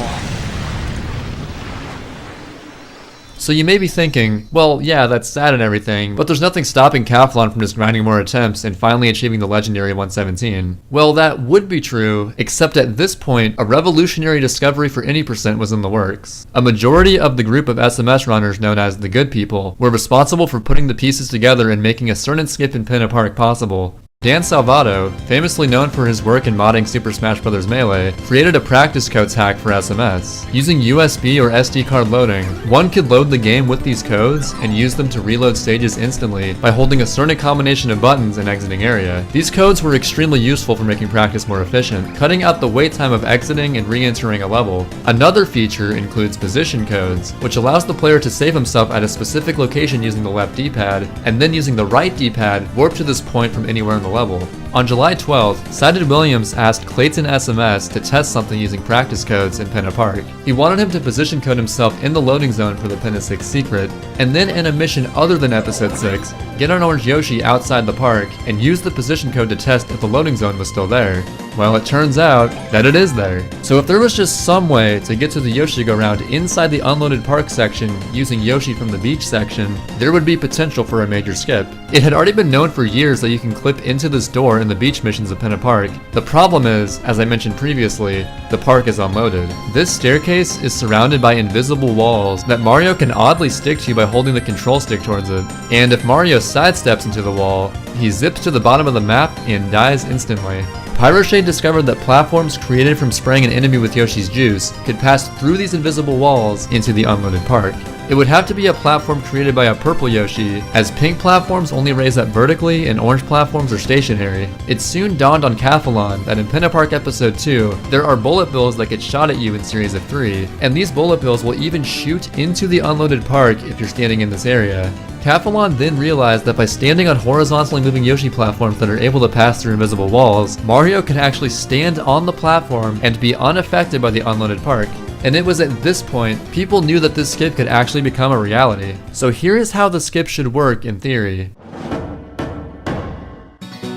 So you may be thinking, well, yeah, that's sad and everything, but there's nothing stopping Cathalon from just grinding more attempts and finally achieving the legendary 117. Well, that would be true, except at this point, a revolutionary discovery for any percent was in the works. A majority of the group of SMS runners known as the Good People were responsible for putting the pieces together and making a certain skip and pin a park possible. Dan Salvato, famously known for his work in modding Super Smash Bros. Melee, created a practice codes hack for SMS. Using USB or SD card loading, one could load the game with these codes and use them to reload stages instantly by holding a certain combination of buttons and exiting area. These codes were extremely useful for making practice more efficient, cutting out the wait time of exiting and re-entering a level. Another feature includes position codes, which allows the player to save himself at a specific location using the left D-pad, and then using the right D-pad, warp to this point from anywhere in the level. On July 12th, Sided Williams asked Clayton SMS to test something using practice codes in Pinna Park. He wanted him to position code himself in the loading zone for the Pinna 6 secret, and then in a mission other than episode 6, get an orange Yoshi outside the park and use the position code to test if the loading zone was still there. Well, it turns out that it is there. So if there was just some way to get to the Yoshi go-round inside the unloaded park section using Yoshi from the beach section, there would be potential for a major skip. It had already been known for years that you can clip into this door in the beach missions of Pinna Park. The problem is, as I mentioned previously, the park is unloaded. This staircase is surrounded by invisible walls that Mario can oddly stick to by holding the control stick towards it. And if Mario sidesteps into the wall, he zips to the bottom of the map and dies instantly. Pyroshade discovered that platforms created from spraying an enemy with Yoshi's juice could pass through these invisible walls into the unloaded park. It would have to be a platform created by a purple Yoshi, as pink platforms only raise up vertically and orange platforms are stationary. It soon dawned on Cathalon that in Pinna Park Episode 2, there are bullet bills that get shot at you in series of 3, and these bullet bills will even shoot into the unloaded park if you're standing in this area. Cathalon then realized that by standing on horizontally moving Yoshi platforms that are able to pass through invisible walls, Mario can actually stand on the platform and be unaffected by the unloaded park. And it was at this point, people knew that this skip could actually become a reality. So here is how the skip should work in theory.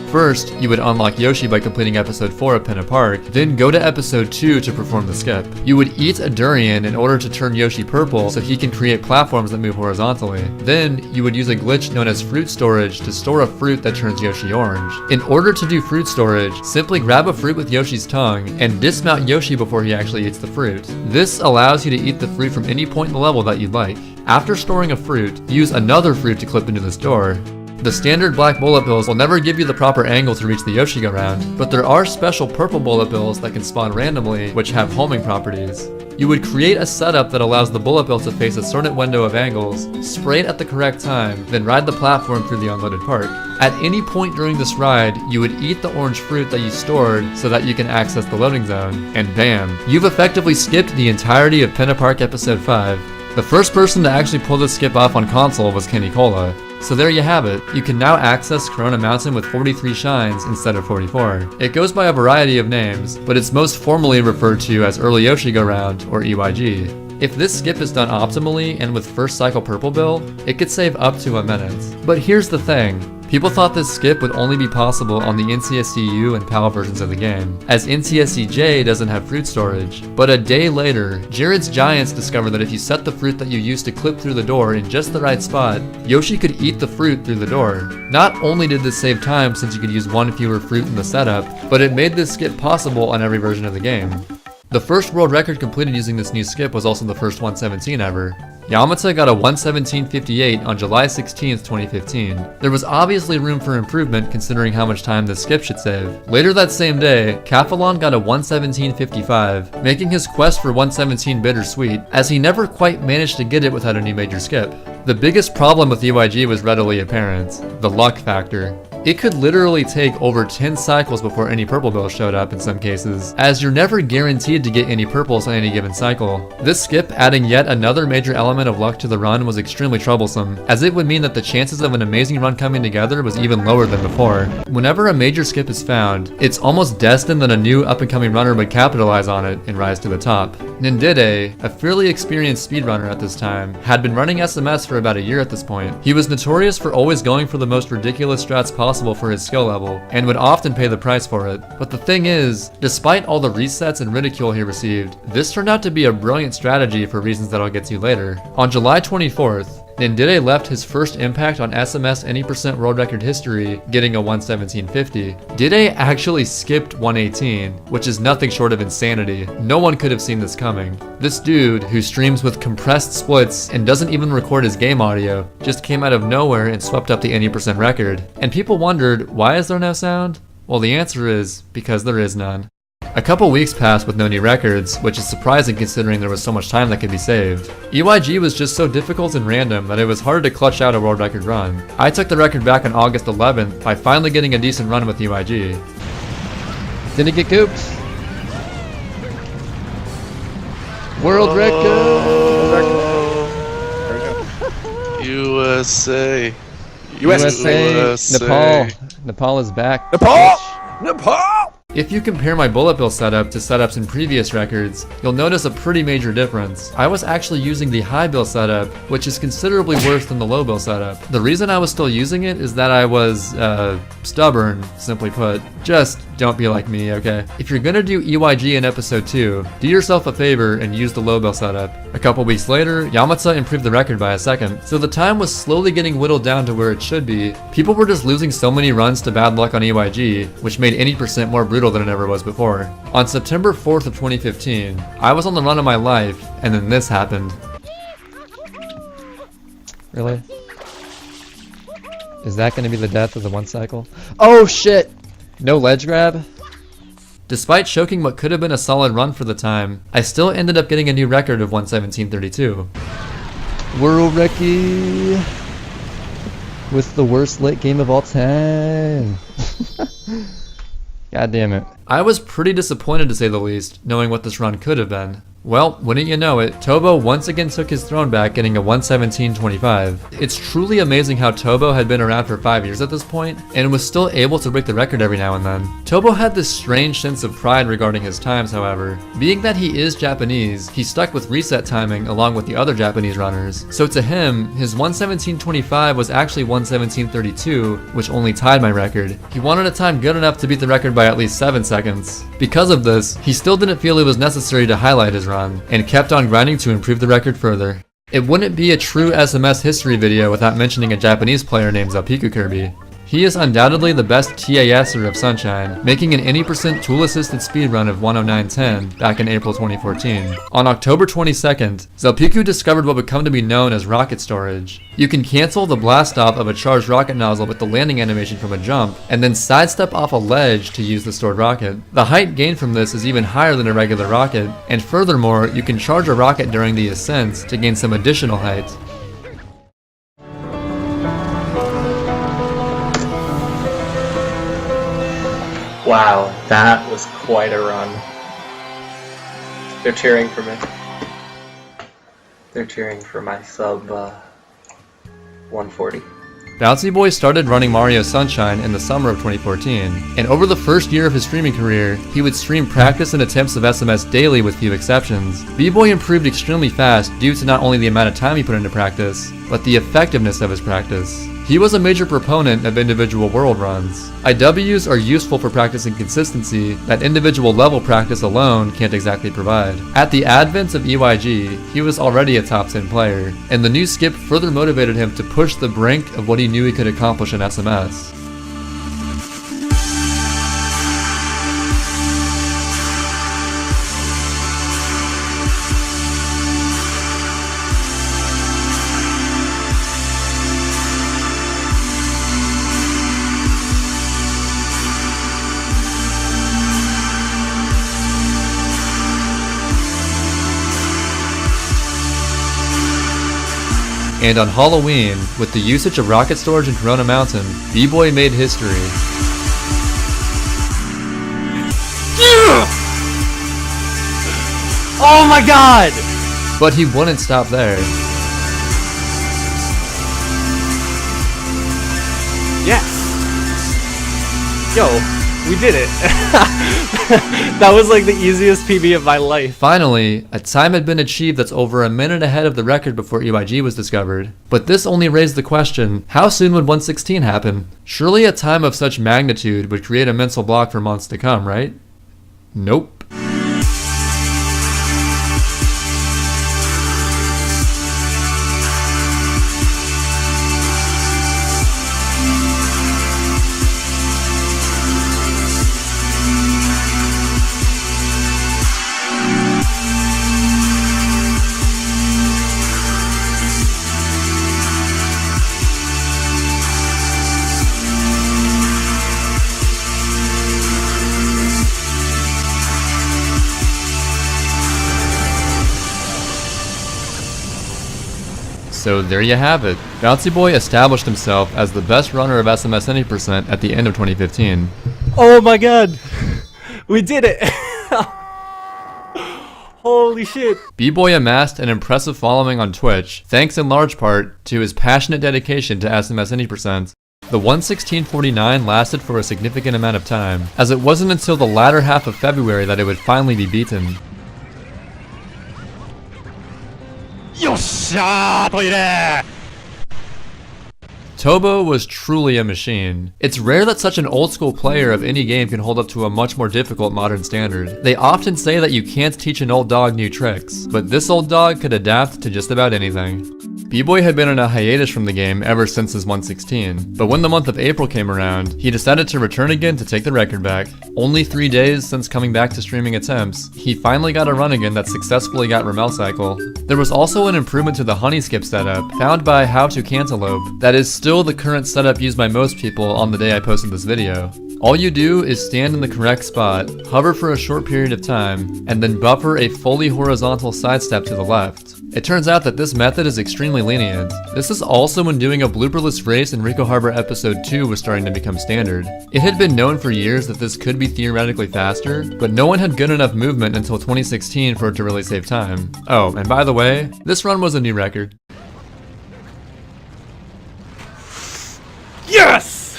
First, you would unlock Yoshi by completing episode 4 of Pinna Park, then go to episode 2 to perform the skip. You would eat a durian in order to turn Yoshi purple so he can create platforms that move horizontally. Then, you would use a glitch known as fruit storage to store a fruit that turns Yoshi orange. In order to do fruit storage, simply grab a fruit with Yoshi's tongue and dismount Yoshi before he actually eats the fruit. This allows you to eat the fruit from any point in the level that you'd like. After storing a fruit, use another fruit to clip into this door. The standard black bullet bills will never give you the proper angle to reach the Yoshi go-round, but there are special purple bullet bills that can spawn randomly, which have homing properties. You would create a setup that allows the bullet bill to face a certain window of angles, spray it at the correct time, then ride the platform through the unloaded park. At any point during this ride, you would eat the orange fruit that you stored so that you can access the loading zone, and bam, you've effectively skipped the entirety of Pinna Park Episode 5. The first person to actually pull this skip off on console was Kenny Cola. So there you have it, you can now access Corona Mountain with 43 shines instead of 44. It goes by a variety of names, but it's most formally referred to as Early Yoshi Go Round, or EYG. If this skip is done optimally and with first cycle purple bill, it could save up to a minute. But here's the thing. People thought this skip would only be possible on the NTSC-U and PAL versions of the game, as NTSC-J doesn't have fruit storage. But a day later, Jared's Giants discovered that if you set the fruit that you used to clip through the door in just the right spot, Yoshi could eat the fruit through the door. Not only did this save time since you could use one fewer fruit in the setup, but it made this skip possible on every version of the game. The first world record completed using this new skip was also the first 117 ever. Yamata got a 1:17:58 on July 16th, 2015. There was obviously room for improvement considering how much time this skip should save. Later that same day, Cathalon got a 1:17:55, making his quest for 117 bittersweet, as he never quite managed to get it without a new major skip. The biggest problem with EYG was readily apparent: the luck factor. It could literally take over 10 cycles before any purple bill showed up in some cases, as you're never guaranteed to get any purples on any given cycle. This skip adding yet another major element of luck to the run was extremely troublesome, as it would mean that the chances of an amazing run coming together was even lower than before. Whenever a major skip is found, it's almost destined that a new up-and-coming runner would capitalize on it and rise to the top. Nindide, a fairly experienced speedrunner at this time, had been running SMS for about a year at this point. He was notorious for always going for the most ridiculous strats possible for his skill level, and would often pay the price for it. But the thing is, despite all the resets and ridicule he received, this turned out to be a brilliant strategy for reasons that I'll get to later. On July 24th, Nindide left his first impact on SMS any percent world record history, getting a 1:17:50. Dide actually skipped 118, which is nothing short of insanity. No one could have seen this coming. This dude, who streams with compressed splits and doesn't even record his game audio, just came out of nowhere and swept up the 80% record. And people wondered, why is there no sound? Well, the answer is, because there is none. A couple weeks passed with no new records, which is surprising considering there was so much time that could be saved. EYG was just so difficult and random that it was hard to clutch out a world record run. I took the record back on August 11th by finally getting a decent run with EYG. Didn't get cooped. World record! USA. USA. Nepal. Nepal is back. Nepal! If you compare my bullet bill setup to setups in previous records, you'll notice a pretty major difference. I was actually using the high bill setup, which is considerably worse than the low bill setup. The reason I was still using it is that I was, stubborn, simply put. Just don't be like me, okay? If you're gonna do EYG in episode 2, do yourself a favor and use the low bill setup. A couple weeks later, Yamata improved the record by a second, so the time was slowly getting whittled down to where it should be. People were just losing so many runs to bad luck on EYG, which made any percent more brutal than it ever was before. On September 4th of 2015, I was on the run of my life, and then this happened. Really? Is that gonna be the death of the one cycle? Oh shit! No ledge grab? Despite choking what could have been a solid run for the time, I still ended up getting a new record of 1:17:32. World Recce! With the worst late game of all time! God damn it. I was pretty disappointed to say the least, knowing what this run could have been. Well, wouldn't you know it, Tobo once again took his throne back, getting a 1:17:25. It's truly amazing how Tobo had been around for 5 years at this point, and was still able to break the record every now and then. Tobo had this strange sense of pride regarding his times, however. Being that he is Japanese, he stuck with reset timing along with the other Japanese runners. So to him, his 1:17:25 was actually 1:17:32, which only tied my record. He wanted a time good enough to beat the record by at least 7 seconds. Because of this, he still didn't feel it was necessary to highlight his run, and kept on grinding to improve the record further. It wouldn't be a true SMS history video without mentioning a Japanese player named Zelpiku Kirby. He is undoubtedly the best TASer of Sunshine, making an any percent tool-assisted speedrun of 1:09:10 back in April 2014. On October 22nd, Zelpiku discovered what would come to be known as rocket storage. You can cancel the blast off of a charged rocket nozzle with the landing animation from a jump, and then sidestep off a ledge to use the stored rocket. The height gained from this is even higher than a regular rocket, and furthermore, you can charge a rocket during the ascent to gain some additional height. Wow, that was quite a run. They're cheering for me. They're cheering for my sub 140. Bouncy Boy started running Mario Sunshine in the summer of 2014, and over the first year of his streaming career, he would stream practice and attempts of SMS daily with few exceptions. B-Boy improved extremely fast due to not only the amount of time he put into practice, but the effectiveness of his practice. He was a major proponent of individual world runs. IWs are useful for practicing consistency that individual level practice alone can't exactly provide. At the advent of EYG, he was already a top 10 player, and the new skip further motivated him to push the brink of what he knew he could accomplish in SMS. And on Halloween, with the usage of rocket storage in Corona Mountain, B-Boy made history. Oh my god! But he wouldn't stop there. Yes! Yo, we did it. That was like the easiest PB of my life. Finally, a time had been achieved that's over a minute ahead of the record before EYG was discovered. But this only raised the question, how soon would 1:16 happen? Surely a time of such magnitude would create a mental block for months to come, right? Nope. So there you have it. Bouncy Boy established himself as the best runner of SMS any percent at the end of 2015. Oh my god! We did it! Holy shit! B-Boy amassed an impressive following on Twitch, thanks in large part to his passionate dedication to SMS any percent. The 1:16:49 lasted for a significant amount of time, as it wasn't until the latter half of February that it would finally be beaten. Tobo was truly a machine. It's rare that such an old school player of any game can hold up to a much more difficult modern standard. They often say that you can't teach an old dog new tricks, but this old dog could adapt to just about anything. B-Boy had been on a hiatus from the game ever since his 1:16, but when the month of April came around, he decided to return again to take the record back. Only 3 days since coming back to streaming attempts, he finally got a run again that successfully got Ramel Cycle. There was also an improvement to the honey skip setup, found by How to Cantaloupe, that is still the current setup used by most people on the day I posted this video. All you do is stand in the correct spot, hover for a short period of time, and then buffer a fully horizontal sidestep to the left. It turns out that this method is extremely lenient. This is also when doing a blooperless race in Rico Harbor episode 2 was starting to become standard. It had been known for years that this could be theoretically faster, but no one had good enough movement until 2016 for it to really save time. Oh, and by the way, this run was a new record. Yes!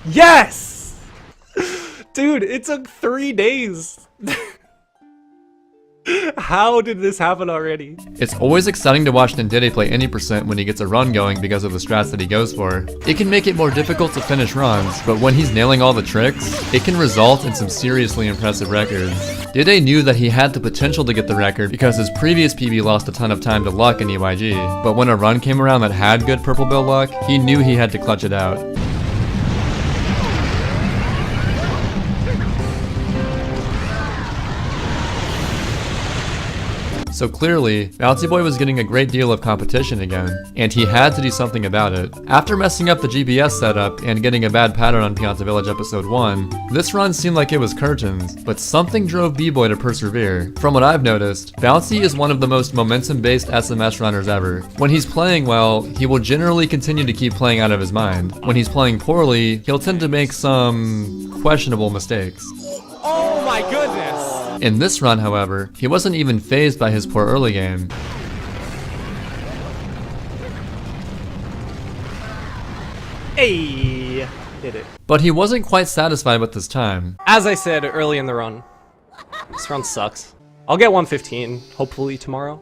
Yes! Dude, it took 3 days. How did this happen already? It's always exciting to watch Nindide play any percent when he gets a run going because of the strats that he goes for. It can make it more difficult to finish runs, but when he's nailing all the tricks, it can result in some seriously impressive records. Dide knew that he had the potential to get the record because his previous PB lost a ton of time to luck in EYG, but when a run came around that had good purple bill luck, he knew he had to clutch it out. So clearly, Bouncy Boy was getting a great deal of competition again, and he had to do something about it. After messing up the GPS setup and getting a bad pattern on Pianta Village episode 1, this run seemed like it was curtains, but something drove B-Boy to persevere. From what I've noticed, Bouncy is one of the most momentum-based SMS runners ever. When he's playing well, he will generally continue to keep playing out of his mind. When he's playing poorly, he'll tend to make some questionable mistakes. Oh my goodness! In this run, however, he wasn't even fazed by his poor early game. Hey, did it. But he wasn't quite satisfied with his time. As I said early in the run, this run sucks. I'll get 115, hopefully tomorrow.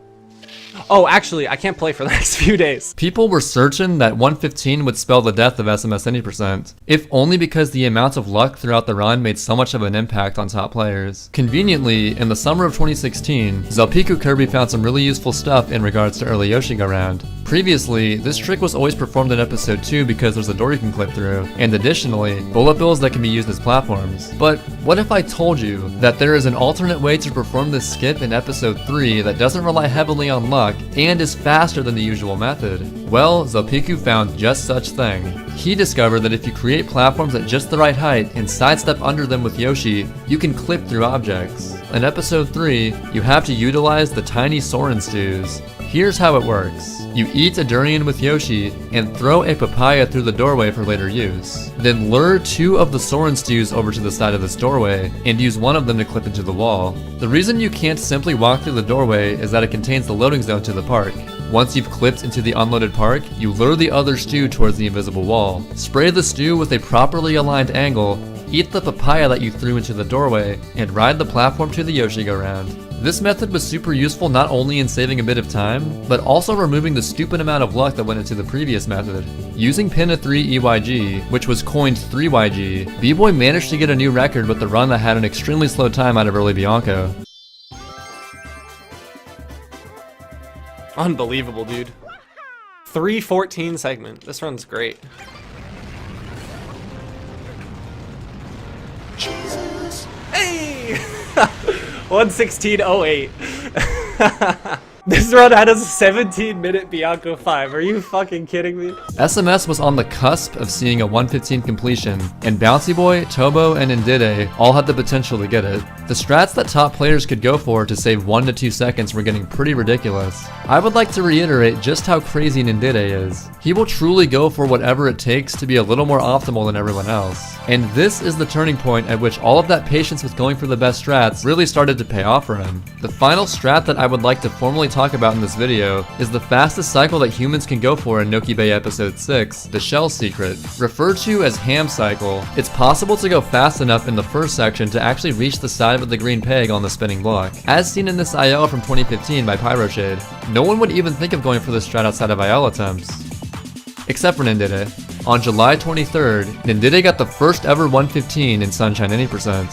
Oh, actually, I can't play for the next few days. People were certain that 115 would spell the death of SMS any percent, if only because the amount of luck throughout the run made so much of an impact on top players. Conveniently, in the summer of 2016, Zelpiku Kirby found some really useful stuff in regards to early Yoshi go round. Previously, this trick was always performed in episode 2 because there's a door you can clip through, and additionally, bullet bills that can be used as platforms. But what if I told you that there is an alternate way to perform this skip in episode 3 that doesn't rely heavily on luck and is faster than the usual method? Well, Zelpiku found just such thing. He discovered that if you create platforms at just the right height and sidestep under them with Yoshi, you can clip through objects. In episode 3, you have to utilize the tiny Soren stews. Here's how it works. You eat a durian with Yoshi and throw a papaya through the doorway for later use. Then lure 2 of the Soren stews over to the side of this doorway and use one of them to clip into the wall. The reason you can't simply walk through the doorway is that it contains the loading zone to the park. Once you've clipped into the unloaded park, you lure the other stew towards the invisible wall. Spray the stew with a properly aligned angle, eat the papaya that you threw into the doorway, and ride the platform to the Yoshi go round. This method was super useful not only in saving a bit of time, but also removing the stupid amount of luck that went into the previous method. Using pin of 3 EYG, which was coined 3YG, B-Boy managed to get a new record with the run that had an extremely slow time out of early Bianco. Unbelievable, dude. 3:14 segment. This run's great. Jesus. Hey! 1:16:08. This run had a 17-minute Bianco 5. Are you fucking kidding me? SMS was on the cusp of seeing a 115 completion, and Bouncy Boy, Tobo, and Ndide all had the potential to get it. The strats that top players could go for to save 1 to 2 seconds were getting pretty ridiculous. I would like to reiterate just how crazy Ndide is. He will truly go for whatever it takes to be a little more optimal than everyone else. And this is the turning point at which all of that patience with going for the best strats really started to pay off for him. The final strat that I would like to formally talk talk about in this video is the fastest cycle that humans can go for in Noki Bay Episode 6, the Shell Secret. Referred to as Ham Cycle, it's possible to go fast enough in the first section to actually reach the side of the green peg on the spinning block. As seen in this IL from 2015 by Pyroshade, no one would even think of going for this strat outside of IL attempts. Except for Nindide. On July 23rd, Nindide got the first ever 115 in Sunshine Any percent.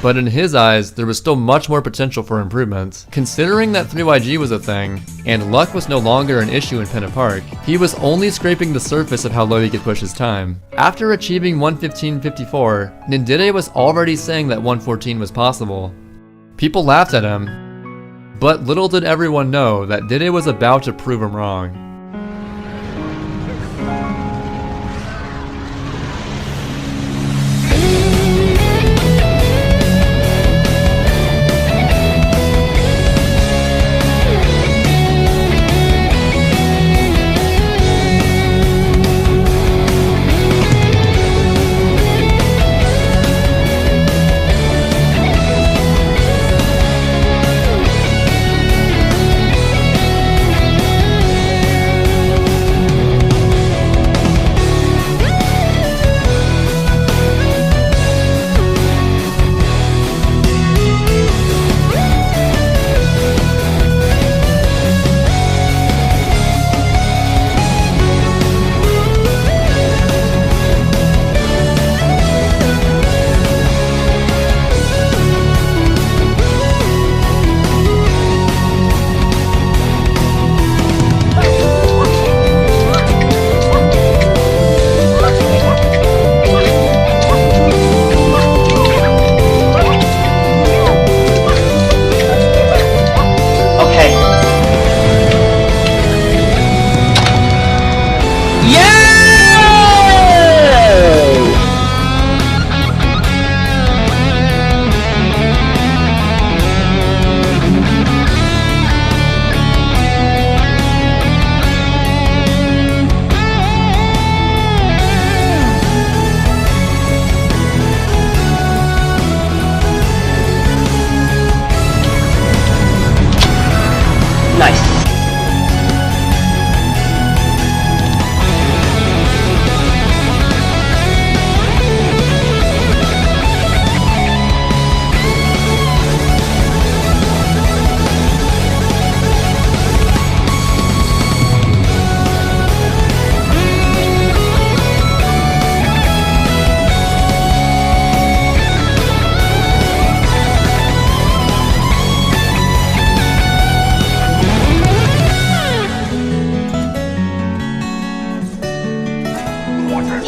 But in his eyes, there was still much more potential for improvement. Considering that 3YG was a thing, and luck was no longer an issue in Pennant Park, he was only scraping the surface of how low he could push his time. After achieving 115.54, Nindide was already saying that 114 was possible. People laughed at him, but little did everyone know that Dide was about to prove him wrong.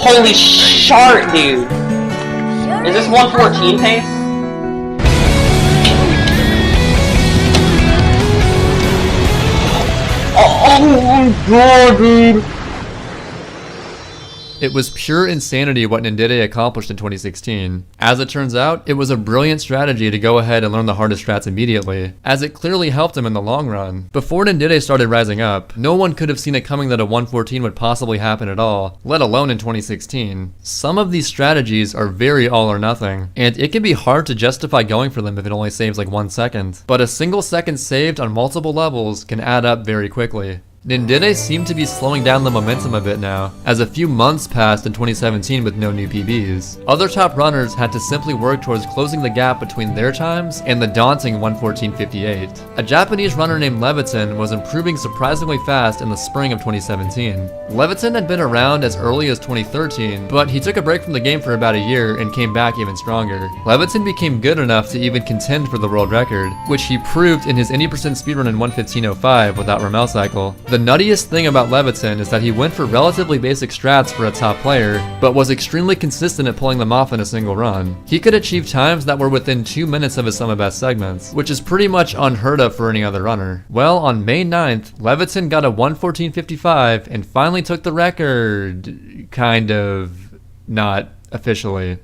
Holy shart, dude! Is this 114 pace? Oh my god, dude! It was pure insanity what Nindide accomplished in 2016. As it turns out, it was a brilliant strategy to go ahead and learn the hardest strats immediately, as it clearly helped him in the long run. Before Nindide started rising up, no one could have seen it coming that a 114 would possibly happen at all, let alone in 2016. Some of these strategies are very all or nothing, and it can be hard to justify going for them if it only saves like 1 second. But a single second saved on multiple levels can add up very quickly. Nindide seemed to be slowing down the momentum a bit now, as a few months passed in 2017 with no new PBs. Other top runners had to simply work towards closing the gap between their times and the daunting 114.58. A Japanese runner named Leviton was improving surprisingly fast in the spring of 2017. Leviton had been around as early as 2013, but he took a break from the game for about a year and came back even stronger. Leviton became good enough to even contend for the world record, which he proved in his 80% speedrun in 115.05 without Ramel cycle. The nuttiest thing about Leviton is that he went for relatively basic strats for a top player, but was extremely consistent at pulling them off in a single run. He could achieve times that were within 2 minutes of his sum of best segments, which is pretty much unheard of for any other runner. Well, on May 9th, Leviton got a 114.55 and finally took the record. Kind of. Not officially.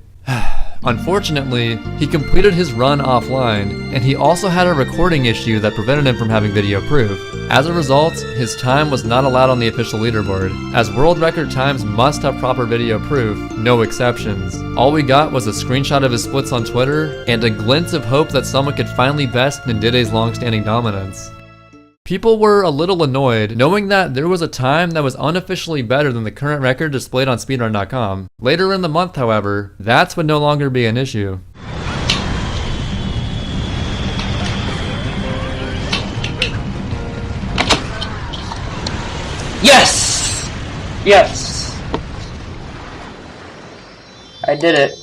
Unfortunately, he completed his run offline, and he also had a recording issue that prevented him from having video proof. As a result, his time was not allowed on the official leaderboard, as world record times must have proper video proof, no exceptions. All we got was a screenshot of his splits on Twitter, and a glint of hope that someone could finally best Nindide's long-standing dominance. People were a little annoyed, knowing that there was a time that was unofficially better than the current record displayed on speedrun.com. Later in the month, however, that would no longer be an issue. Yes! Yes! I did it.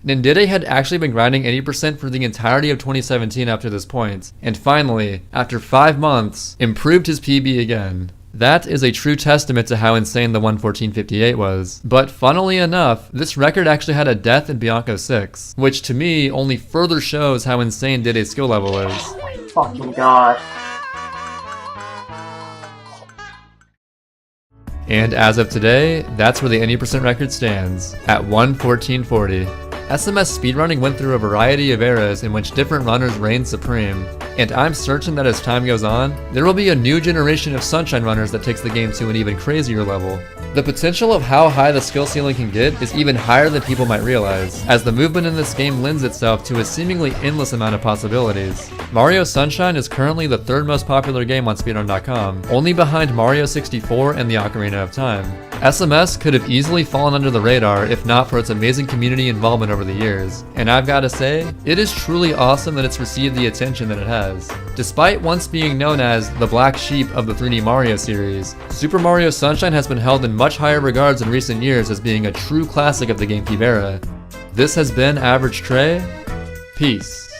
Nindide had actually been grinding 80% for the entirety of 2017 up to this point, and finally, after 5 months, improved his PB again. That is a true testament to how insane the 114.58 was. But funnily enough, this record actually had a death in Bianco 6, which to me only further shows how insane Dide's skill level is. Oh my fucking god. And as of today, that's where the 80% record stands, at 114.40. SMS speedrunning went through a variety of eras in which different runners reigned supreme, and I'm certain that as time goes on, there will be a new generation of Sunshine runners that takes the game to an even crazier level. The potential of how high the skill ceiling can get is even higher than people might realize, as the movement in this game lends itself to a seemingly endless amount of possibilities. Mario Sunshine is currently the 3rd most popular game on speedrun.com, only behind Mario 64 and the Ocarina of Time. SMS could have easily fallen under the radar if not for its amazing community involvement over the years, and I've gotta say, it is truly awesome that it's received the attention that it has. Despite once being known as the black sheep of the 3D Mario series, Super Mario Sunshine has been held in much higher regards in recent years as being a true classic of the GameCube era. This has been Average Trey. Peace.